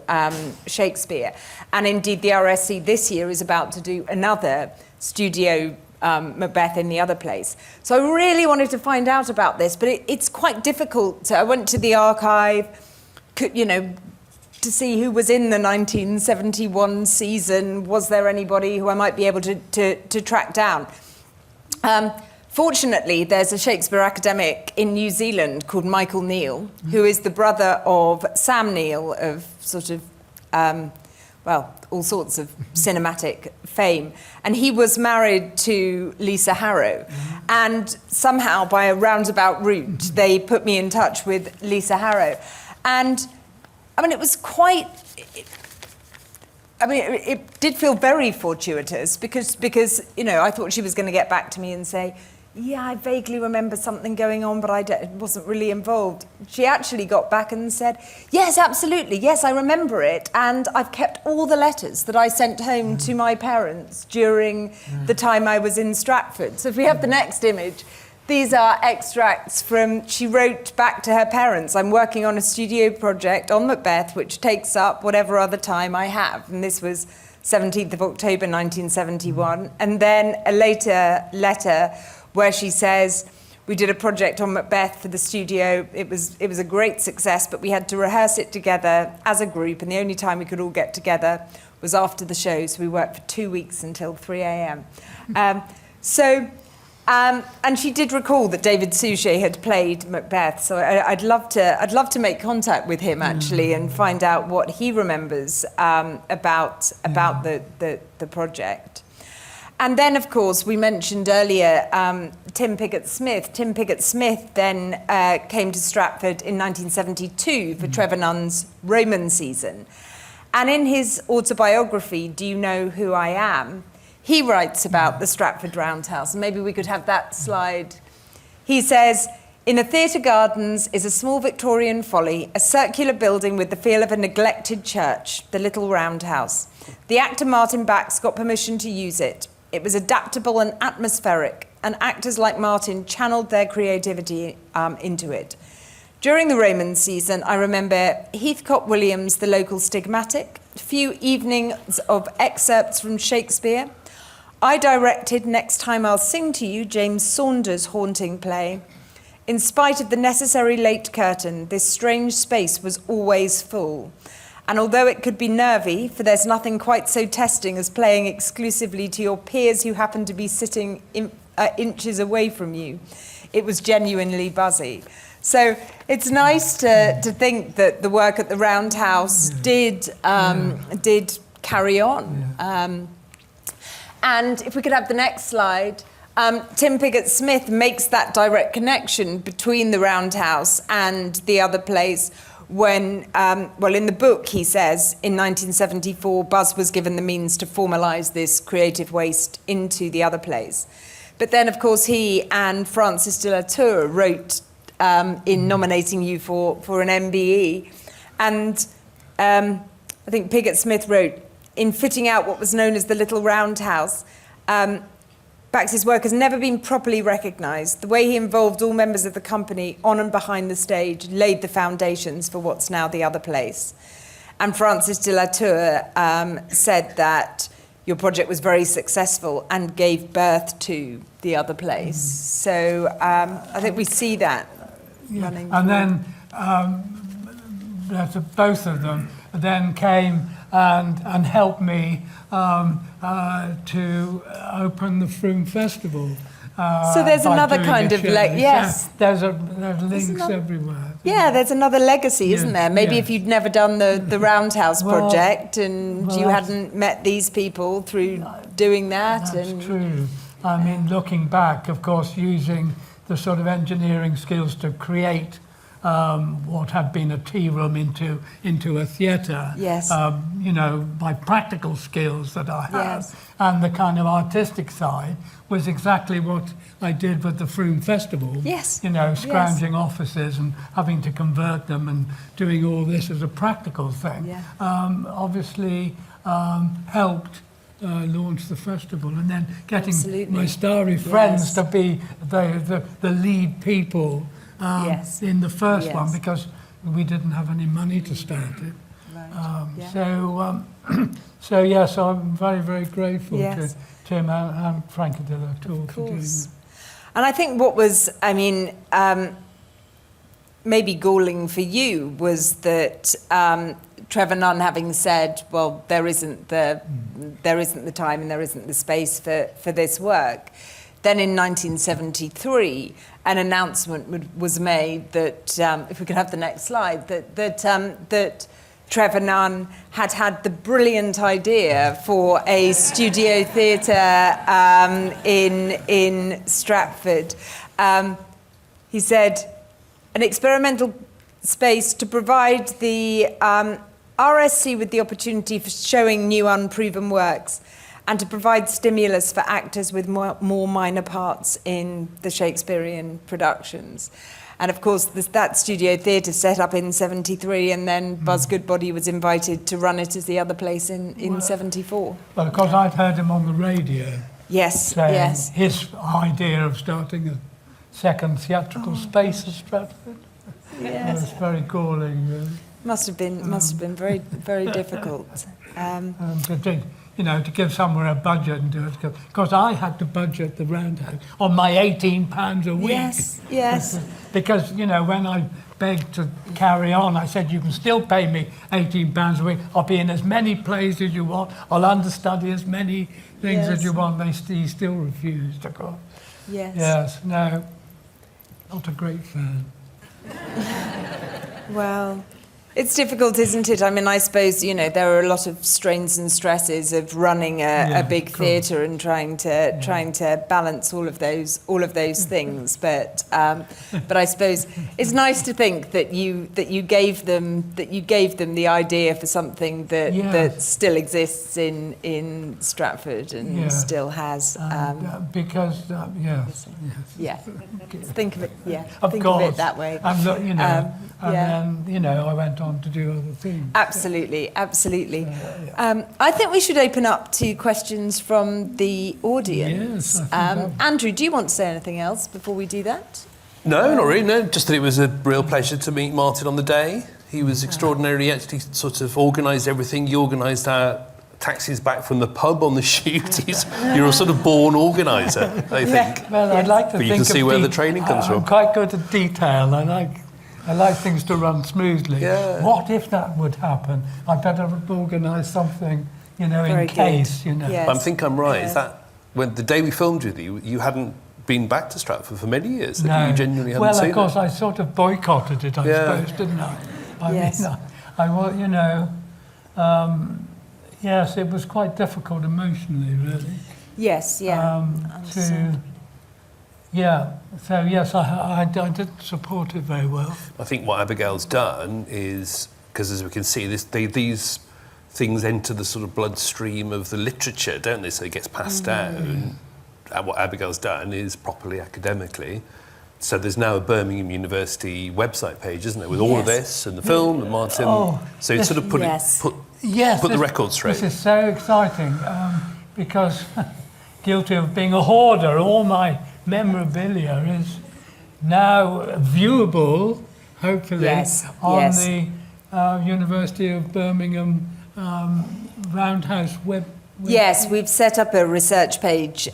Shakespeare. And indeed, the RSC this year is about to do another studio Macbeth in the other place. So I really wanted to find out about this, but it's quite difficult. So I went to the archive, to see who was in the 1971 season. Was there anybody who I might be able to track down? Fortunately, there's a Shakespeare academic in New Zealand called Michael Neal, who is the brother of Sam Neill of sort of, all sorts of cinematic fame. And he was married to Lisa Harrow. And somehow, by a roundabout route, they put me in touch with Lisa Harrow. And, it was quite... it did feel very fortuitous because I thought she was going to get back to me and say, yeah, I vaguely remember something going on, but wasn't really involved. She actually got back and said, yes, absolutely, yes, I remember it. And I've kept all the letters that I sent home to my parents during the time I was in Stratford. So if we have the next image, these are extracts from, she wrote back to her parents, I'm working on a studio project on Macbeth, which takes up whatever other time I have. And this was 17th of October, 1971. And then a later letter where she says, we did a project on Macbeth for the studio. It was a great success, but we had to rehearse it together as a group, and the only time we could all get together was after the show, so we worked for 2 weeks until 3 a.m. And she did recall that David Suchet had played Macbeth, so I'd love to make contact with him actually and find out what he remembers about the project. And then, of course, we mentioned earlier Tim Pigott-Smith. Tim Pigott-Smith then came to Stratford in 1972 for Trevor Nunn's Roman season. And in his autobiography, Do You Know Who I Am?, he writes about the Stratford Roundhouse. And maybe we could have that slide. He says, in a theatre gardens is a small Victorian folly, a circular building with the feel of a neglected church, the little Roundhouse. The actor Martin Bax got permission to use it. It was adaptable and atmospheric, and actors like Martin channeled their creativity into it. During the Roman season, I remember Heathcote Williams, the local stigmatic, a few evenings of excerpts from Shakespeare. I directed Next Time I'll Sing to You, James Saunders' haunting play. In spite of the necessary late curtain, this strange space was always full. And although it could be nervy, for there's nothing quite so testing as playing exclusively to your peers who happen to be sitting inches away from you, it was genuinely buzzy. So it's nice to think that the work at the Roundhouse did carry on. And if we could have the next slide, Tim Pigott-Smith makes that direct connection between the Roundhouse and the other plays when, in the book he says, in 1974, Buzz was given the means to formalise this creative waste into the other plays. But then, of course, he and Francis de la Tour wrote in nominating you for an MBE. And I think Pigott-Smith wrote, in fitting out what was known as the Little Roundhouse, Bax's work has never been properly recognised. The way he involved all members of the company on and behind the stage laid the foundations for what's now the other place. And Francis de la Tour said that your project was very successful and gave birth to the other place. So I think we see that running. And then both of them then came and helped me to open the Frome Festival. So there's another kind of yes. Yeah, there's links everywhere. Yeah, there's another legacy, isn't there? Maybe if you'd never done the Roundhouse project and you hadn't met these people through doing that. That's true. I mean, looking back, of course, using the sort of engineering skills to create what had been a tea room into a theatre. Yes. My practical skills that I have and the kind of artistic side was exactly what I did with the Frome Festival. Yes. Scrounging offices and having to convert them and doing all this as a practical thing. Yeah. Obviously helped launch the festival, and then getting my starry friends to be the lead people in the first one, because we didn't have any money to start it. Right. So yes, I'm very, very grateful to Tim and Frankie de la Tour for doing that. And I think what was, maybe galling for you was that Trevor Nunn having said, well, there isn't the time and there isn't the space for this work. Then in 1973, an announcement was made that, if we could have the next slide, that Trevor Nunn had the brilliant idea for a studio theatre in Stratford. He said, an experimental space to provide the RSC with the opportunity for showing new unproven works and to provide stimulus for actors with more minor parts in the Shakespearean productions. And of course, that studio theatre set up in 73, and then Buzz Goodbody was invited to run it as the other place in 74. Well, of course, I'd heard him on the radio. Yes, saying yes. his idea of starting a second theatrical space at Stratford. Yes. It was very galling, really. Must have been very, very difficult. To give somewhere a budget and do it. Because I had to budget the Roundhouse on my £18 a week. Yes, yes. Because, when I begged to carry on, I said, you can still pay me £18 a week. I'll be in as many plays as you want. I'll understudy as many things as you want. He still refused, of course. Yes. Yes, no, not a great fan. Well, it's difficult, isn't it? I mean, I suppose, there are a lot of strains and stresses of running a big theatre and trying to balance all of those things. But I suppose it's nice to think that you gave them the idea for something that still exists in Stratford and still has. Because Think of it. Yeah, of think course. of it that way. And then I went on to do other things. Absolutely. I think we should open up to questions from the audience. Yes, I think Andrew, do you want to say anything else before we do that? No, not really, no. Just that it was a real pleasure to meet Martin on the day. He was extraordinary. He actually sort of organised everything. He organised our taxis back from the pub on the shoot. You're a sort of born organiser, I think. Well, I'd like to But think you can see of where the training comes I'm from. quite good at detail. I like things to run smoothly. Yeah. What if that would happen? I'd better organise something, Very in case, good. Yes. I think I'm right. Yeah. Is that when the day we filmed with you, you hadn't been back to Stratford for many years? No. You genuinely hadn't well, seen of course, it? I sort of boycotted it, I suppose, didn't I? Yes. Yes, it was quite difficult emotionally, really. Yes, yeah. So yes, I did support it very well. I think what Abigail's done is, because as we can see, these things enter the sort of bloodstream of the literature, don't they? So it gets passed down. And what Abigail's done is properly academically. So there's now a Birmingham University website page, isn't there, with all of this and the film and Martin. So you sort of put the record straight. This is so exciting because guilty of being a hoarder, all my memorabilia is now viewable, hopefully, on the University of Birmingham Roundhouse web. Yes, we've set up a research page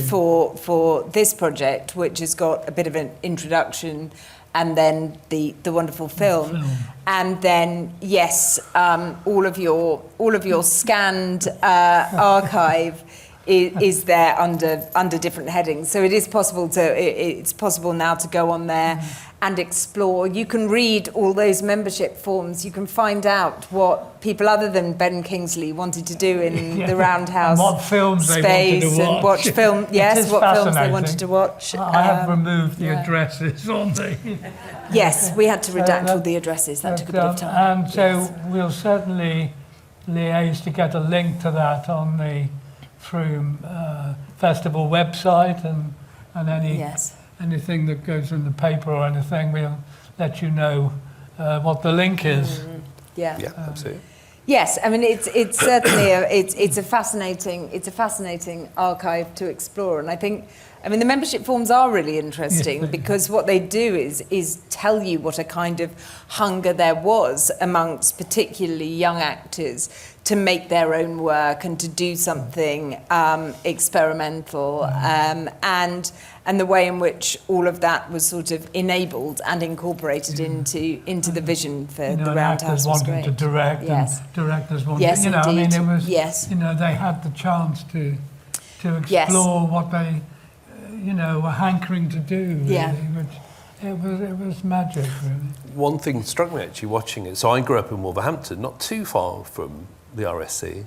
for this project, which has got a bit of an introduction and then the wonderful film. And then all of your scanned archive is there under different headings. So it is possible it's possible now to go on there and explore. You can read all those membership forms. You can find out what people other than Ben Kingsley wanted to do in the Roundhouse and what films space they wanted to watch. And watch film. Yes, what films they wanted to watch. I have removed the addresses on the. Yes, we had to redact all the addresses. That took a bit of time. And so we'll certainly liaise to get a link to that on the Frome Festival website and anything that goes in the paper or anything, we'll let you know what the link is. Yeah, absolutely. Yes, I mean it's certainly it's a fascinating archive to explore, and I think the membership forms are really interesting because what they do is tell you what a kind of hunger there was amongst particularly young actors to make their own work and to do something experimental, and the way in which all of that was sort of enabled and incorporated into the vision for the Roundhouse. Actors wanting to direct, and directors wanting, it was, they had the chance to explore what they, were hankering to do. Really, which it was magic, really. One thing struck me actually watching it. So I grew up in Wolverhampton, not too far from the RSC,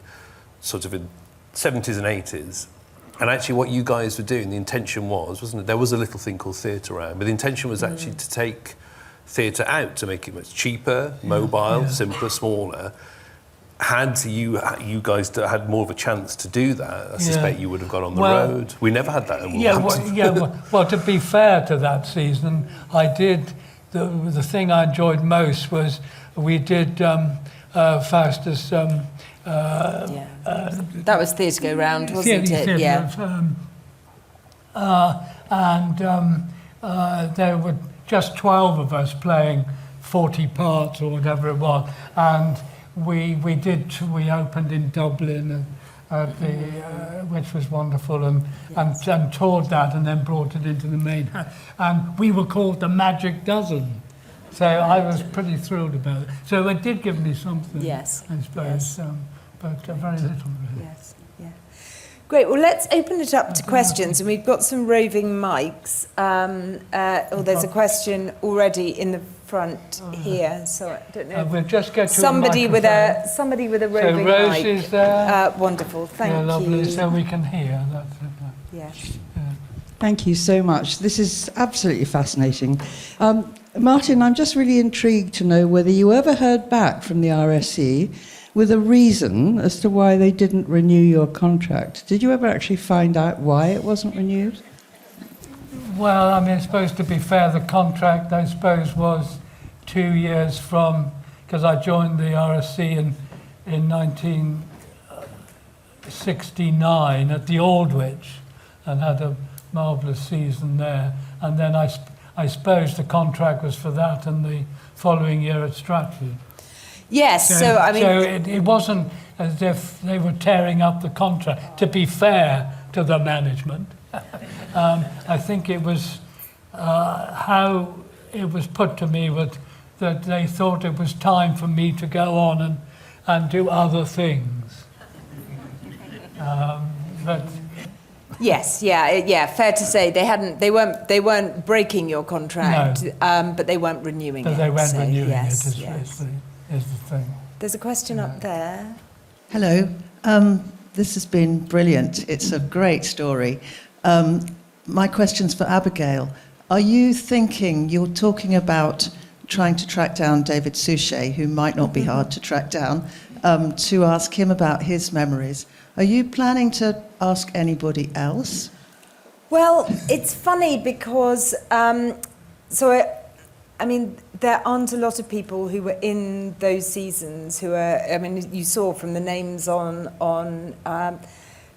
sort of in 70s and 80s. And actually what you guys were doing, the intention was, wasn't it? There was a little thing called Theatre Round, but the intention was actually to take theatre out, to make it much cheaper, mobile, simpler, smaller. had you guys had more of a chance to do that, I suspect you would have gone on the Well, road. We never had that in Yeah, Wolverhampton. well, to be fair to that season, I did, the thing I enjoyed most was we did Faustus... that was Theatre Go Round, wasn't it? Theatre Yeah. There were just 12 of us playing 40 parts or whatever it was, and we opened in Dublin at the which was wonderful, and toured that and then brought it into the main house, and we were called the Magic Dozen. So I was pretty thrilled about it. So it did give me something, Yes. I suppose, but very little really. Yes, yeah. Great, well, let's open it up to questions, and we've got some roving mics. There's a question already in the front here, so I don't know. We'll just get to Somebody with a roving Rose mic. is there. Wonderful, thank you. Lovely, so we can hear. That's it. Yes. Thank you so much. This is absolutely fascinating. Martin, I'm just really intrigued to know whether you ever heard back from the RSC with a reason as to why they didn't renew your contract. Did you ever actually find out why it wasn't renewed? Well, I mean, it's supposed to be fair. The contract, I suppose, was 2 years from, because I joined the RSC in 1969 at the Aldwych and had a marvellous season there. And then I suppose the contract was for that and the following year at Stratford. Yes, so I mean... So it wasn't as if they were tearing up the contract, to be fair to the management. I think it was how it was put to me that they thought it was time for me to go on and do other things. But Yes, yeah, fair to say they weren't breaking your contract, No. but they weren't renewing but it. they weren't so, renewing yes, it, is yes. the thing. There's a question up there. Hello. This has been brilliant. It's a great story. My question's for Abigail. Are you thinking, you're talking about trying to track down David Suchet, who might not be hard to track down, to ask him about his memories. Are you planning to ask anybody else? Well, it's funny because, there aren't a lot of people who were in those seasons who are, you saw from the names on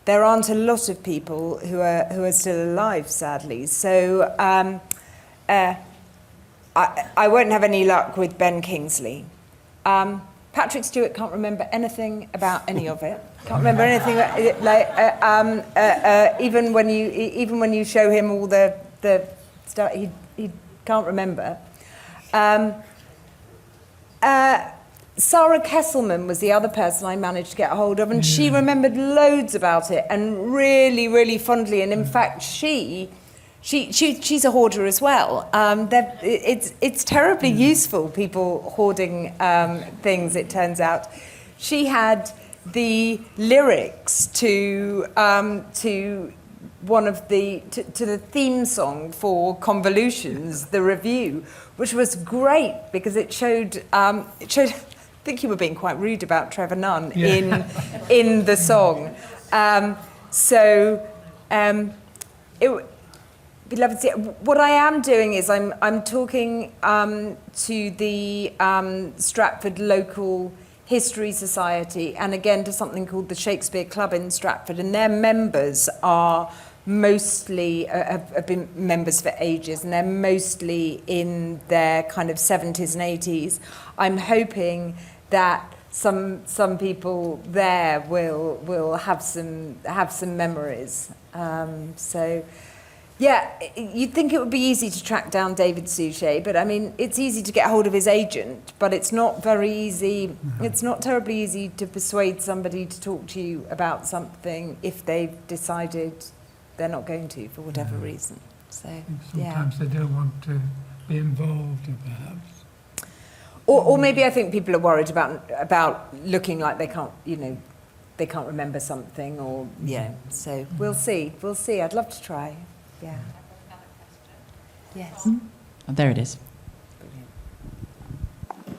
there aren't a lot of people who are still alive, sadly. So I won't have any luck with Ben Kingsley. Patrick Stewart can't remember anything about any of it. Can't remember anything even when you show him all the stuff, he can't remember. Sarah Kesselman was the other person I managed to get hold of, and she remembered loads about it and really, really fondly. And in fact, she's a hoarder as well. It's terribly useful, people hoarding things, it turns out. She had the lyrics to the theme song for Convolutions, the review, which was great because it showed I think you were being quite rude about Trevor Nunn in the song. It would be lovely to see. What I am doing is I'm talking to the Stratford Local History Society, and again to something called the Shakespeare Club in Stratford, and their members are mostly have been members for ages, and they're mostly in their kind of 70s and 80s. I'm hoping that some people there will have some memories. Yeah, you'd think it would be easy to track down David Suchet, but I mean, it's easy to get hold of his agent, but it's not very easy. It's not terribly easy to persuade somebody to talk to you about something if they've decided they're not going to for whatever reason. So, Sometimes they don't want to be involved, perhaps. Or maybe I think people are worried about looking like they can't remember something, or So we'll see. I'd love to try. Yeah. Yes. Oh, there it is.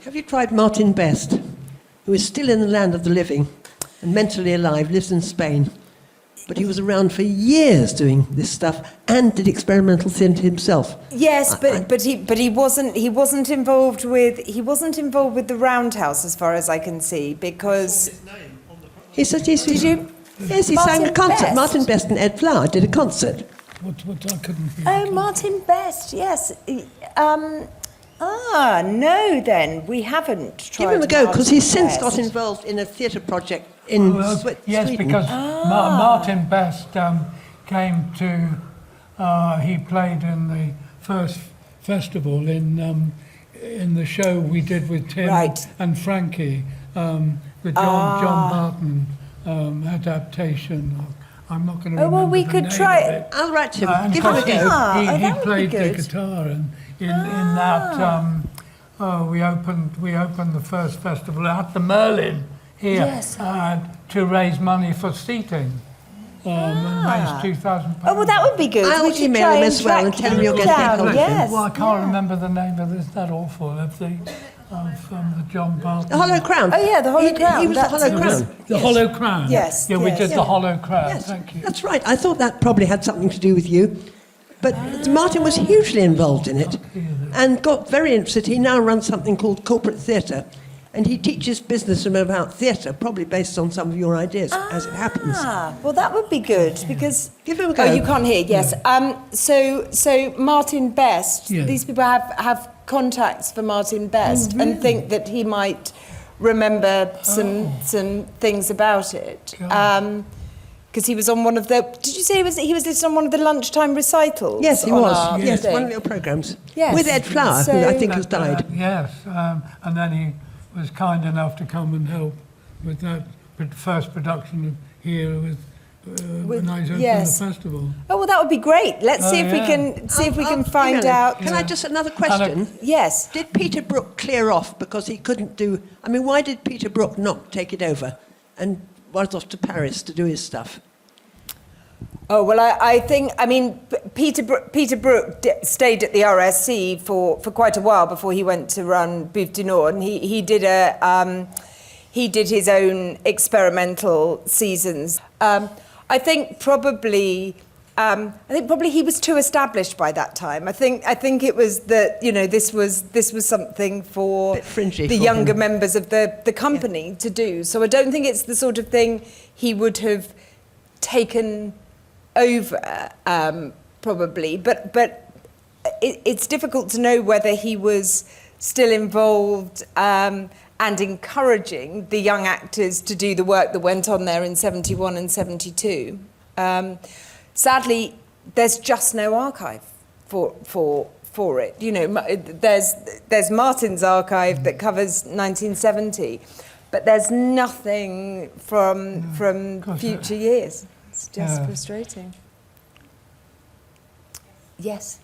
Have you tried Martin Best? who is still in the land of the living and mentally alive, lives in Spain. But he was around for years doing this stuff and did experimental theatre himself. Yes, but he wasn't involved with the Roundhouse, as far as I can see, because He said he's... did you? Yes, he Martin sang a concert. Best. Martin Best and Ed Flower did a concert. What I couldn't hear. Oh, Martin Best, yes. No, then we haven't tried. Give him a go, because he's since Martin got Best. involved in a theatre project in Yes, Sweden. because Martin Best came to. He played in the first festival in the show we did with Tim Right. and Frankie, the John Barton adaptation. I'm not going to remember well, we the could name try of it. it. I'll write him. And Give him a because go. that He would be played the good. guitar, and in that we opened the first festival at the Merlin here Yes. to raise money for seating. And raised £2,000. Oh, well, that would be good. I'll We should email try him and as well and track tell him you're him going to get down. hold of him. Yes. Well, I can't remember the name of this. That awful of the John Barton. The Hollow Crown. Oh, yeah, the Hollow Crown. He was the That's Hollow it. Crown. The Hollow Crown. Yes, Yeah, we yes. did the Hollow Crown. Yes, Thank you. that's right. I thought that probably had something to do with you. But Martin was hugely involved in it and got very interested. He now runs something called Corporate Theatre, and he teaches businessmen about theatre, probably based on some of your ideas, as it happens. Well, that would be good because. Give him a go. Oh, you can't hear. Yes. So Martin Best. Yeah. These people have contacts for Martin Best and think that he might remember some things about it. Because he was on one of the. Did you say he was listed on one of the lunchtime recitals? Yes, he on was. our Yes, thing? one of your programmes. Yes. With Ed Flower, who I think has died. Yes, and then he was kind enough to come and help with that first production here when I was opening yes. the festival. Oh well, that would be great. Let's see if we yeah. can I'll find email him. out. Can I just another question? Yes. Did Peter Brook clear off because he couldn't do? I mean, why did Peter Brook not take it over and was off to Paris to do his stuff? Oh well, I think Peter Brook stayed at the RSC for quite a while before he went to run Bouffe du Nord, and he did his own experimental seasons. I think probably he was too established by that time. I think it was that this was something for Bit fringy the for younger him. members of the company to do. So I don't think it's the sort of thing he would have taken over, probably, but it's difficult to know whether he was still involved and encouraging the young actors to do the work that went on there in 71 and 72. Sadly, there's just no archive for it. There's Martin's archive that covers 1970, but there's nothing from future years. It's just frustrating. Yes.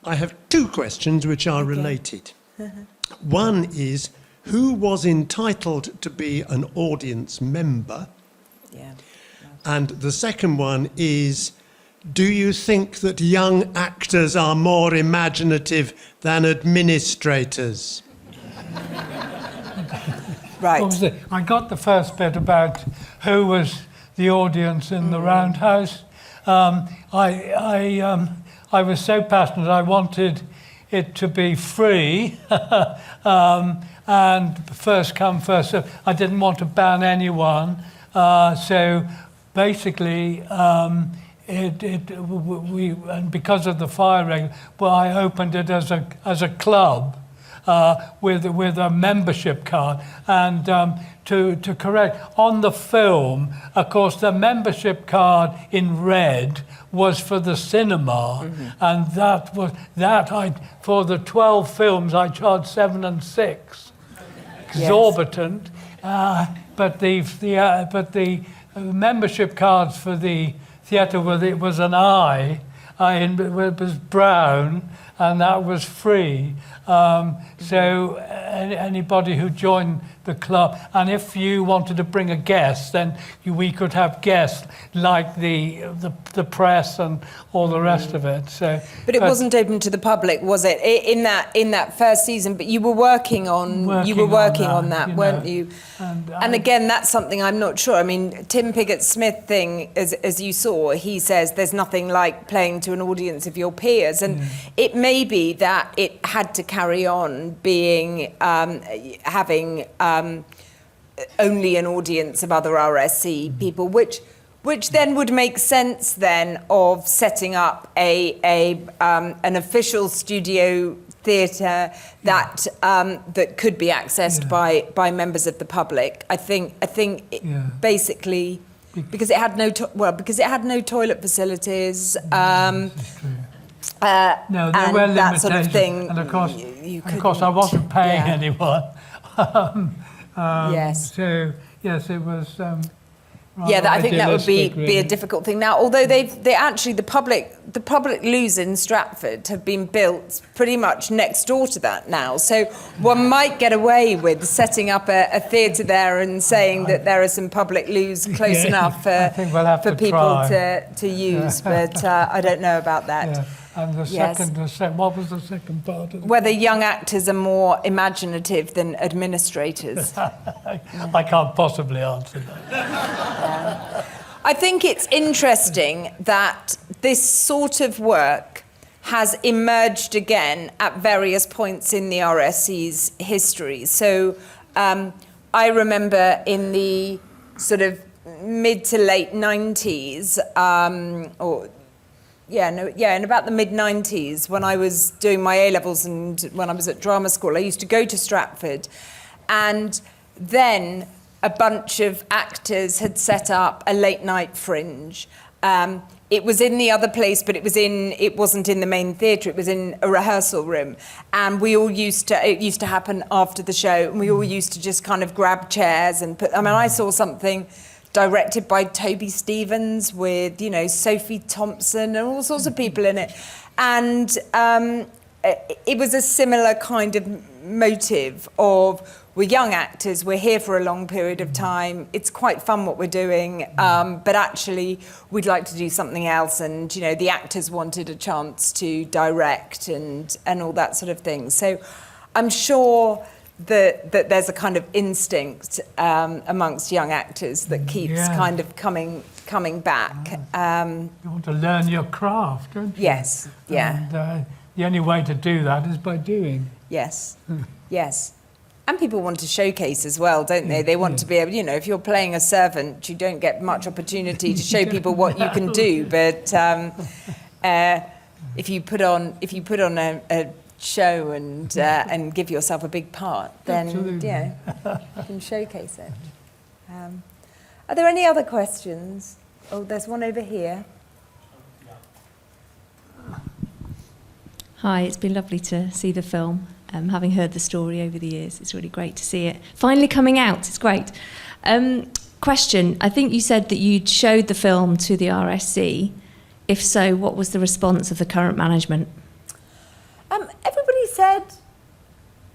I have two questions which are related. One is, who was entitled to be an audience member? Yeah. And the second one is, do you think that young actors are more imaginative than administrators? Right. What was it? I got the first bit about who was the audience in the Roundhouse. I was so passionate. I wanted it to be free and first come, first served. I didn't want to ban anyone. So basically, and because of the fire regulations, well, I opened it as a club. With a membership card, and to correct on the film, of course, the membership card in red was for the cinema, and that I for the 12 films I charged 7 and 6, exorbitant. But the membership cards for the theatre was an eye, it was brown, and that was free. So anybody who joined the club. And if you wanted to bring a guest, then we could have guests like the press and all the rest of it. So, but it wasn't open to the public, was it? In that first season. But you were working on that, weren't you? And again, that's something I'm not sure. I mean, Tim Pigott-Smith thing, as you saw, he says there's nothing like playing to an audience of your peers, and it may be that it had to carry on being having only an audience of other RSC people, which then would make sense then of setting up an official studio theatre that could be accessed by members of the public. I think basically because it had no toilet facilities. No, there were limitations, that sort of thing. And of course, I wasn't paying anyone. Yes. So yes, it was. I think that would be a difficult thing now. Although the public loos in Stratford have been built pretty much next door to that now. So one might get away with setting up a theatre there and saying that there are some public loos close enough for people to use. But I don't know about that. Yeah. And what was the second part of it? Whether young actors are more imaginative than administrators. I can't possibly answer that. I think it's interesting that this sort of work has emerged again at various points in the RSC's history. So I remember in the sort of mid to late 90s, in about the mid-90s, when I was doing my A-levels and when I was at drama school, I used to go to Stratford, and then a bunch of actors had set up a late-night fringe. It was in the other place, but it wasn't in the main theatre, it was in a rehearsal room. And it used to happen after the show, and we all used to just kind of grab chairs and I saw something directed by Toby Stevens with, Sophie Thompson and all sorts of people in it. And it was a similar kind of motive of, we're young actors, we're here for a long period of time, it's quite fun what we're doing, but actually we'd like to do something else, and, the actors wanted a chance to direct and all that sort of thing. So I'm sure that there's a kind of instinct amongst young actors that keeps kind of coming back. You want to learn your craft, don't you? Yes, yeah. And the only way to do that is by doing. Yes, yes. And people want to showcase as well, don't they? They want to be able, if you're playing a servant, you don't get much opportunity to show people what you can do. But if you put on a show and give yourself a big part, then you can showcase it. Are there any other questions? Oh, there's one over here. Hi, it's been lovely to see the film. Having heard the story over the years, it's really great to see it finally coming out. It's great. Question, I think you said that you'd showed the film to the RSC. If so, what was the response of the current management? Everybody said,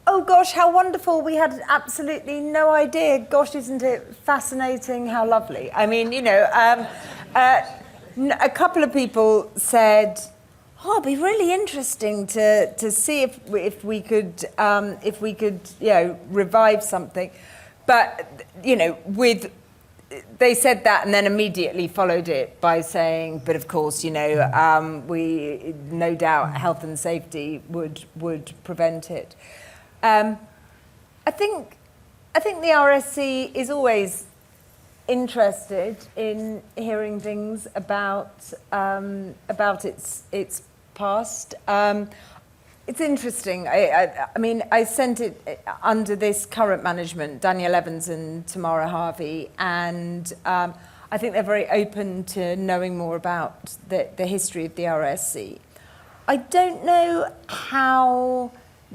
oh gosh, how wonderful, we had absolutely no idea. Gosh, isn't it fascinating, how lovely. I mean, a couple of people said, it'd be really interesting to see if we could revive something, but they said that and then immediately followed it by saying, but of course, we no doubt health and safety would prevent it. I think the RSC is always interested in hearing things about its past. It's interesting. I sent it under this current management, Daniel Evans and Tamara Harvey, and I think they're very open to knowing more about the history of the RSC. I don't know how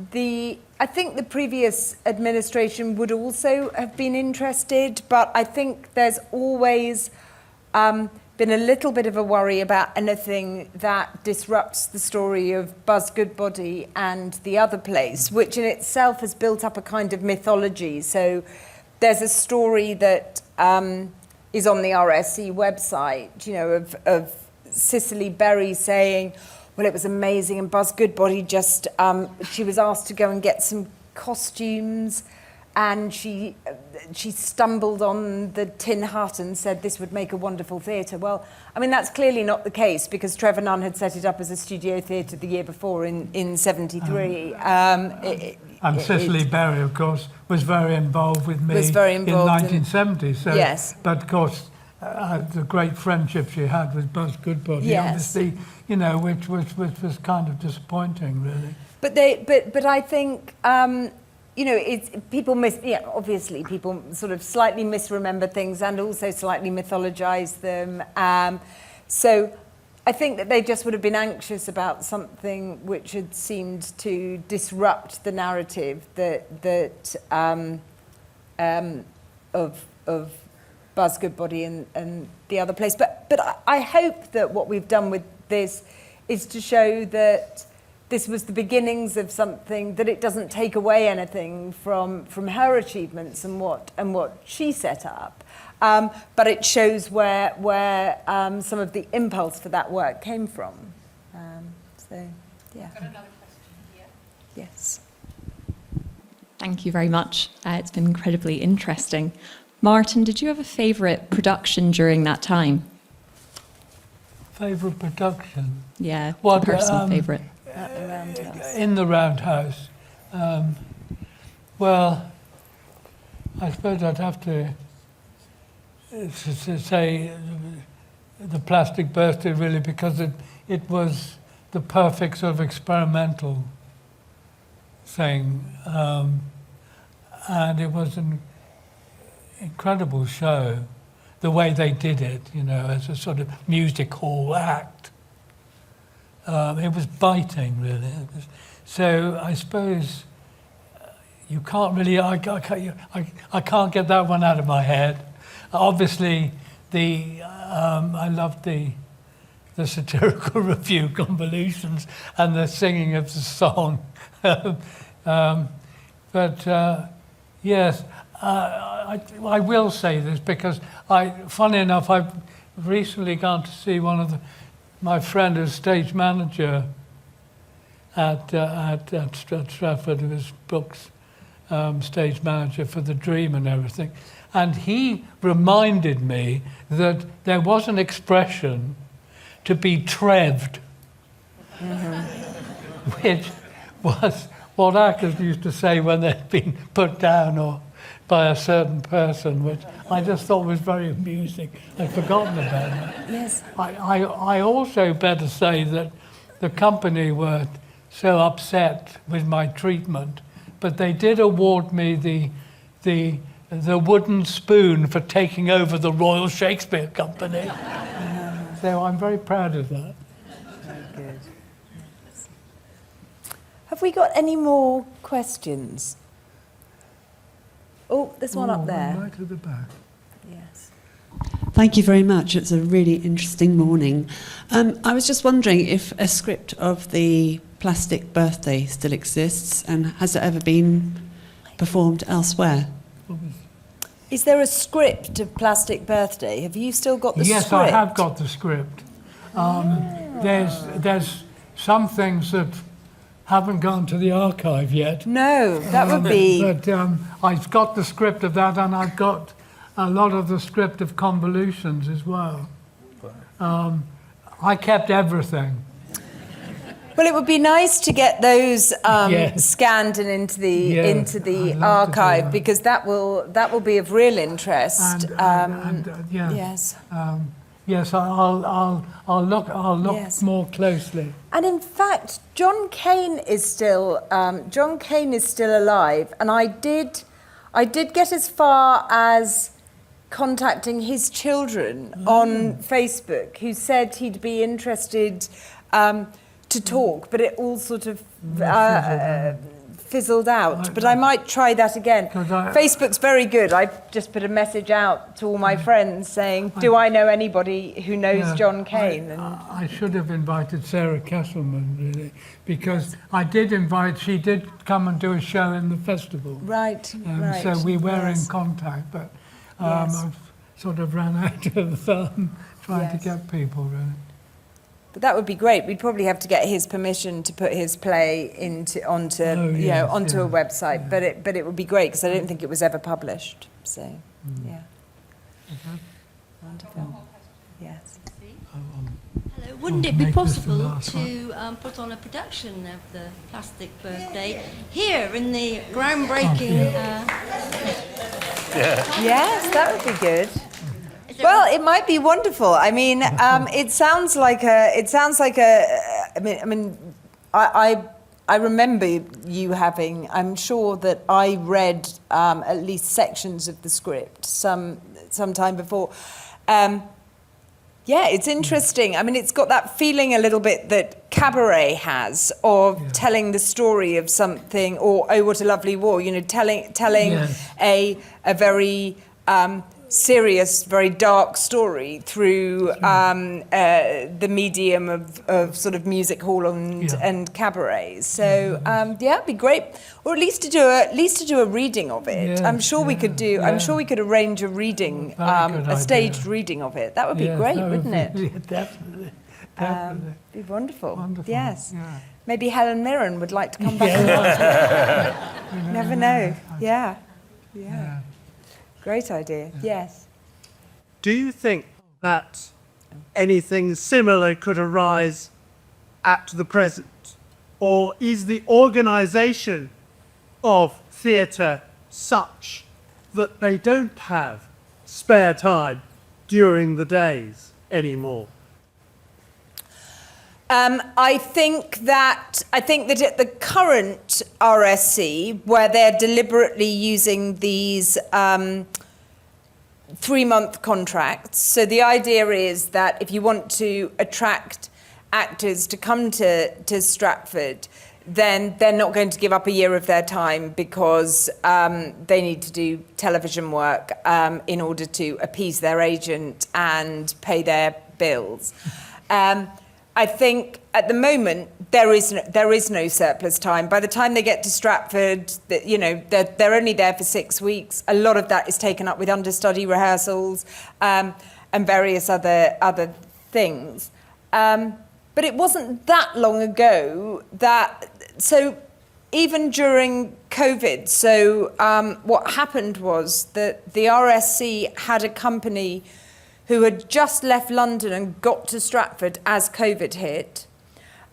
I think the previous administration would also have been interested, but I think there's always been a little bit of a worry about anything that disrupts the story of Buzz Goodbody and The Other Place, which in itself has built up a kind of mythology. So there's a story that is on the RSC website, you know, of Cicely Berry saying, well, it was amazing, and Buzz Goodbody just, she was asked to go and get some costumes, and she stumbled on the Tin Hut and said this would make a wonderful theatre. Well, I mean, that's clearly not the case, because Trevor Nunn had set it up as a studio theatre the year before in 73. And Cicely Berry, of course, was very involved with me Was very in involved 1970. So, Yes. But of course, the great friendship she had with Buzz Goodbody, Yes. obviously, you know, which was kind of disappointing, really. But I think, you know, obviously people sort of slightly misremember things and also slightly mythologize them. So I think that they just would have been anxious about something which had seemed to disrupt the narrative of Buzz Goodbody and The Other Place. But I hope that what we've done with this is to show that this was the beginnings of something, that it doesn't take away anything from her achievements and what she set up. But it shows where some of the impulse for that work came from. So, yeah. Got another question here. Yes. Thank you very much. It's been incredibly interesting. Martin, did you have a favourite production during that time? Favourite production? Yeah, What, personal favourite. At the Roundhouse. In the Roundhouse. Well, I suppose I'd have to say the Plastic Birthday, really, because it was the perfect sort of experimental thing. And it was an incredible show, the way they did it, you know, as a sort of music hall act. It was biting, really. So I suppose you can't really, I can't get that one out of my head. Obviously, I loved the satirical review convolutions and the singing of the song. Yes, I will say this because funny enough, I've recently gone to see my friend who's stage manager at Stratford, who was Brooks' stage manager for The Dream and everything. And he reminded me that there was an expression to be treved, which was what actors used to say when they'd been put down or by a certain person, which I just thought was very amusing. I'd forgotten about it. Yes. I also better say that the company were so upset with my treatment, but they did award me the wooden spoon for taking over the Royal Shakespeare Company. So I'm very proud of that. Very good. Have we got any more questions? Oh, there's one up there. Right at the back. Yes. Thank you very much. It's a really interesting morning. I was just wondering if a script of the Plastic Birthday still exists, and has it ever been performed elsewhere? Is there a script of Plastic Birthday? Have you still got the Yes, script? I have got the script. There's some things that haven't gone to the archive yet. No, that would be... But I've got the script of that, and I've got a lot of the script of Convolutions as well. I kept everything. Well, it would be nice to get those Yes. scanned and into the I'd love to do archive, that. because that will be of real interest. Yeah. Yes. Yes, I'll look Yes. more closely. And in fact, John Cain is still alive, and I did get as far as contacting his children on Facebook, who said he'd be interested to talk, but it all sort of fizzled out, but I might try that again. Facebook's very good. I just put a message out to all my friends saying, do I know anybody who knows John Cain? I should have invited Sarah Kesselman, really, because she did come and do a show in the festival. Right. So we were in contact, but I've sort of ran out of trying to get people, really. But that would be great. We'd probably have to get his permission to put his play onto a website. But it would be great because I don't think it was ever published. So, yeah. Wonderful. Yes. Hello. Wouldn't it be possible to put on a production of the Plastic Birthday here in the groundbreaking? Yes, that would be good. Well, it might be wonderful. I mean, it sounds like a. I remember you having. I'm sure that I read at least sections of the script some time before. Yeah, it's interesting. I mean, it's got that feeling a little bit that Cabaret has of telling the story of something, or Oh, What a Lovely War. You know, telling a very serious, very dark story through the medium of sort of music hall and cabaret. So it'd be great, or at least to do a reading of it. I'm sure we could do. I'm sure we could arrange a reading, a staged reading of it. That would be great, wouldn't it? Yeah, definitely. Be wonderful. Yes. Yeah. Maybe Helen Mirren would like to come back and watch it. Never know. Yeah. Great idea, yes. Do you think that anything similar could arise at the present? Or is the organisation of theatre such that they don't have spare time during the days anymore? I think that at the current RSC, where they're deliberately using these 3-month contracts, so the idea is that if you want to attract actors to come to Stratford, then they're not going to give up a year of their time because they need to do television work in order to appease their agent and pay their bills. I think at the moment there is no surplus time. By the time they get to Stratford, they're only there for 6 weeks. A lot of that is taken up with understudy rehearsals and various other things. But it wasn't that long ago so even during COVID, what happened was that the RSC had a company who had just left London and got to Stratford as COVID hit.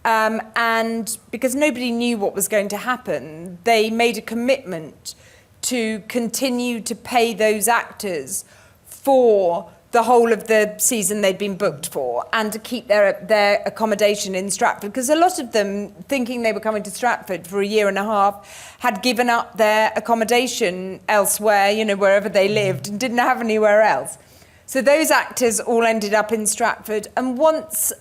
And because nobody knew what was going to happen, they made a commitment to continue to pay those actors for the whole of the season they'd been booked for, and to keep their accommodation in Stratford, because a lot of them, thinking they were coming to Stratford for a year and a half, had given up their accommodation elsewhere, wherever they lived, and didn't have anywhere else. So those actors all ended up in Stratford, and once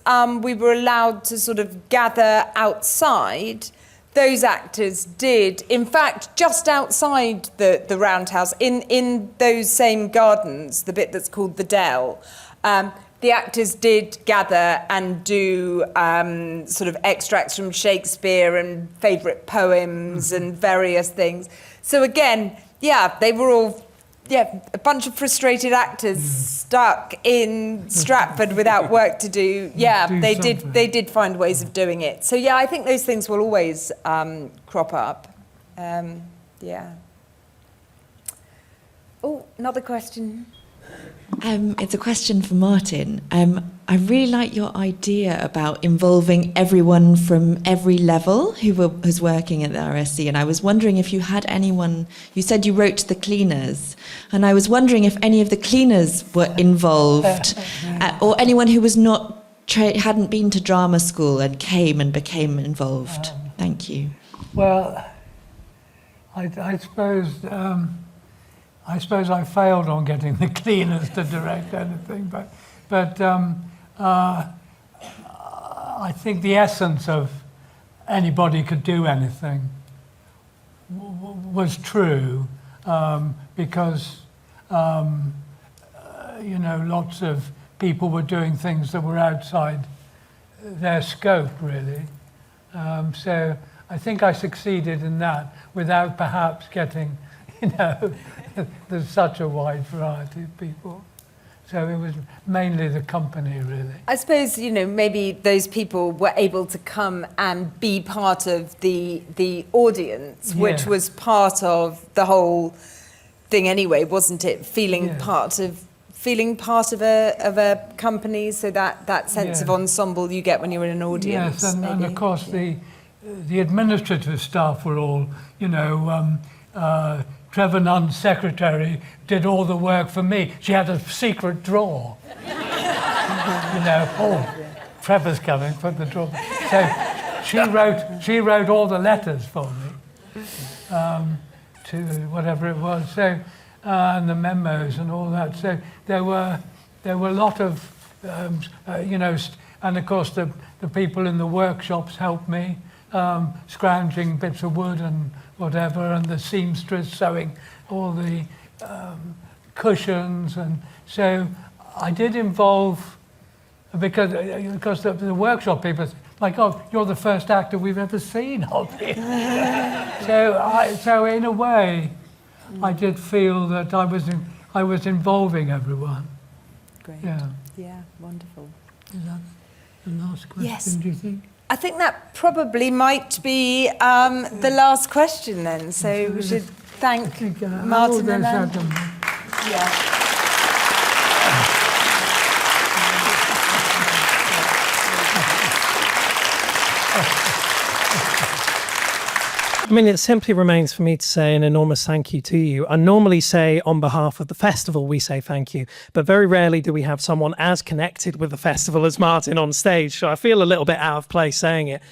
we were allowed to sort of gather outside, those actors did, in fact, just outside the Roundhouse, in those same gardens, the bit that's called the Dell, the actors did gather and do sort of extracts from Shakespeare and favourite poems and various things. So again, they were all a bunch of frustrated actors stuck in Stratford without work to do. They did find ways of doing it. So I think those things will always crop up. Oh, another question. It's a question for Martin. I really like your idea about involving everyone from every level who was working at the RSC, and I was wondering if you had anyone. You said you wrote to the cleaners, and I was wondering if any of the cleaners were involved, or anyone who was hadn't been to drama school and came and became involved. Thank you. Well, I suppose I failed on getting the cleaners to direct anything, but I think the essence of anybody could do anything was true, because you know, lots of people were doing things that were outside their scope, really. So I think I succeeded in that without perhaps getting, you know, there's such a wide variety of people. So it was mainly the company, really. I suppose, you know, maybe those people were able to come and be part of the audience, which Yeah. was part of the whole thing anyway, wasn't it? Feeling Yeah. part of a company, so that sense of Yeah. ensemble you get when you're in an audience. Yes, and of maybe. course the administrative staff were all, you know, Trevor Nunn's secretary did all the work for me. She had a secret drawer. You know, oh, Trevor's coming, put the drawer. So she wrote all the letters for me, to whatever it was. So and the memos and all that. So there were a lot of, you know, and of course the people in the workshops helped me, scrounging bits of wood and whatever, and the seamstress sewing all the cushions, and so I did involve, because the workshop people, like, oh, you're the first actor we've ever seen of you. So in a way, I did feel that I was involving everyone. Great. Yeah, wonderful. Is that the last question? Yes. Do you think? I think that probably might be the last question then. So we should thank Martin and Adam. Yeah. I mean, it simply remains for me to say an enormous thank you to you. I normally say on behalf of the festival, we say thank you, but very rarely do we have someone as connected with the festival as Martin on stage. So I feel a little bit out of place saying it.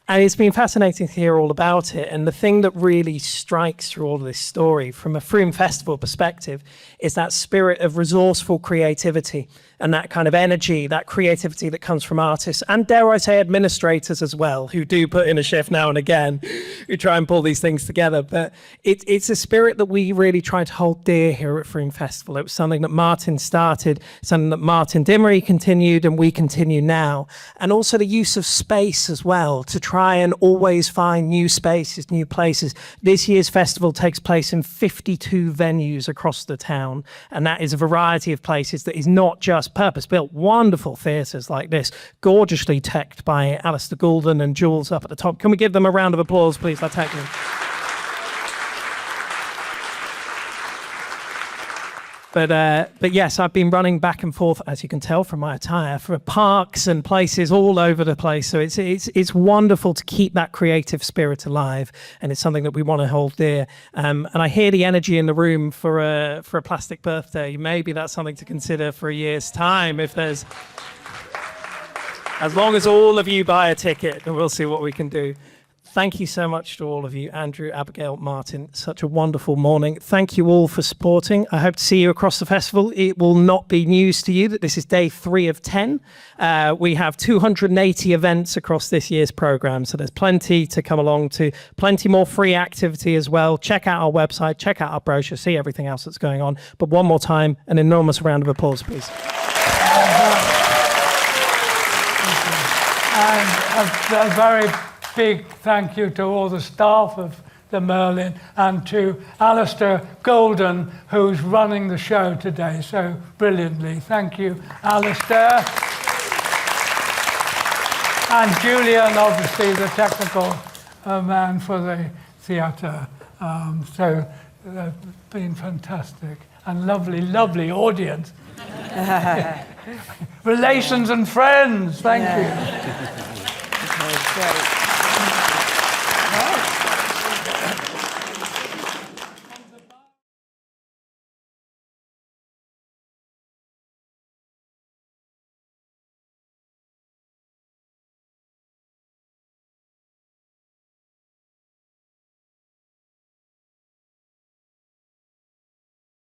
And it's been fascinating to hear all about it. And the thing that really strikes through all of this story from a Frome Festival perspective is that spirit of resourceful creativity and that kind of energy, that creativity that comes from artists and, dare I say, administrators as well, who do put in a shift now and again, who try and pull these things together. But it's a spirit that we really try to hold dear here at Frome Festival. It was something that Martin started, something that Martin Dimmery continued, and we continue now. And also the use of space as well, to try and always find new spaces, new places. This year's festival takes place in 52 venues across the town, and that is a variety of places that is not just purpose-built, wonderful theatres like this, gorgeously teched by Alistair Goulden and Jules up at the top. Can we give them a round of applause, please? Let's thank them. But yes, I've been running back and forth, as you can tell from my attire, for parks and places all over the place. So it's wonderful to keep that creative spirit alive, and it's something that we want to hold dear. And I hear the energy in the room for a plastic birthday. Maybe that's something to consider for a year's time, if there's, as long as all of you buy a ticket, and we'll see what we can do. Thank you so much to all of you, Andrew, Abigail, Martin. Such a wonderful morning. Thank you all for supporting. I hope to see you across the festival. It will not be news to you that this is day 3 of 10. We have 280 events across this year's programme, so there's plenty to come along to, plenty more free activity as well. Check out our website, check out our brochure, see everything else that's going on. But one more time, an enormous round of applause, please. And a very big thank you to all the staff of the Merlin and to Alistair Goulden, who's running the show today so brilliantly. Thank you, Alistair. And Julian, obviously, the technical man for the theatre. So they've been fantastic and lovely, lovely audience. Relations and friends, thank you. Okay, great.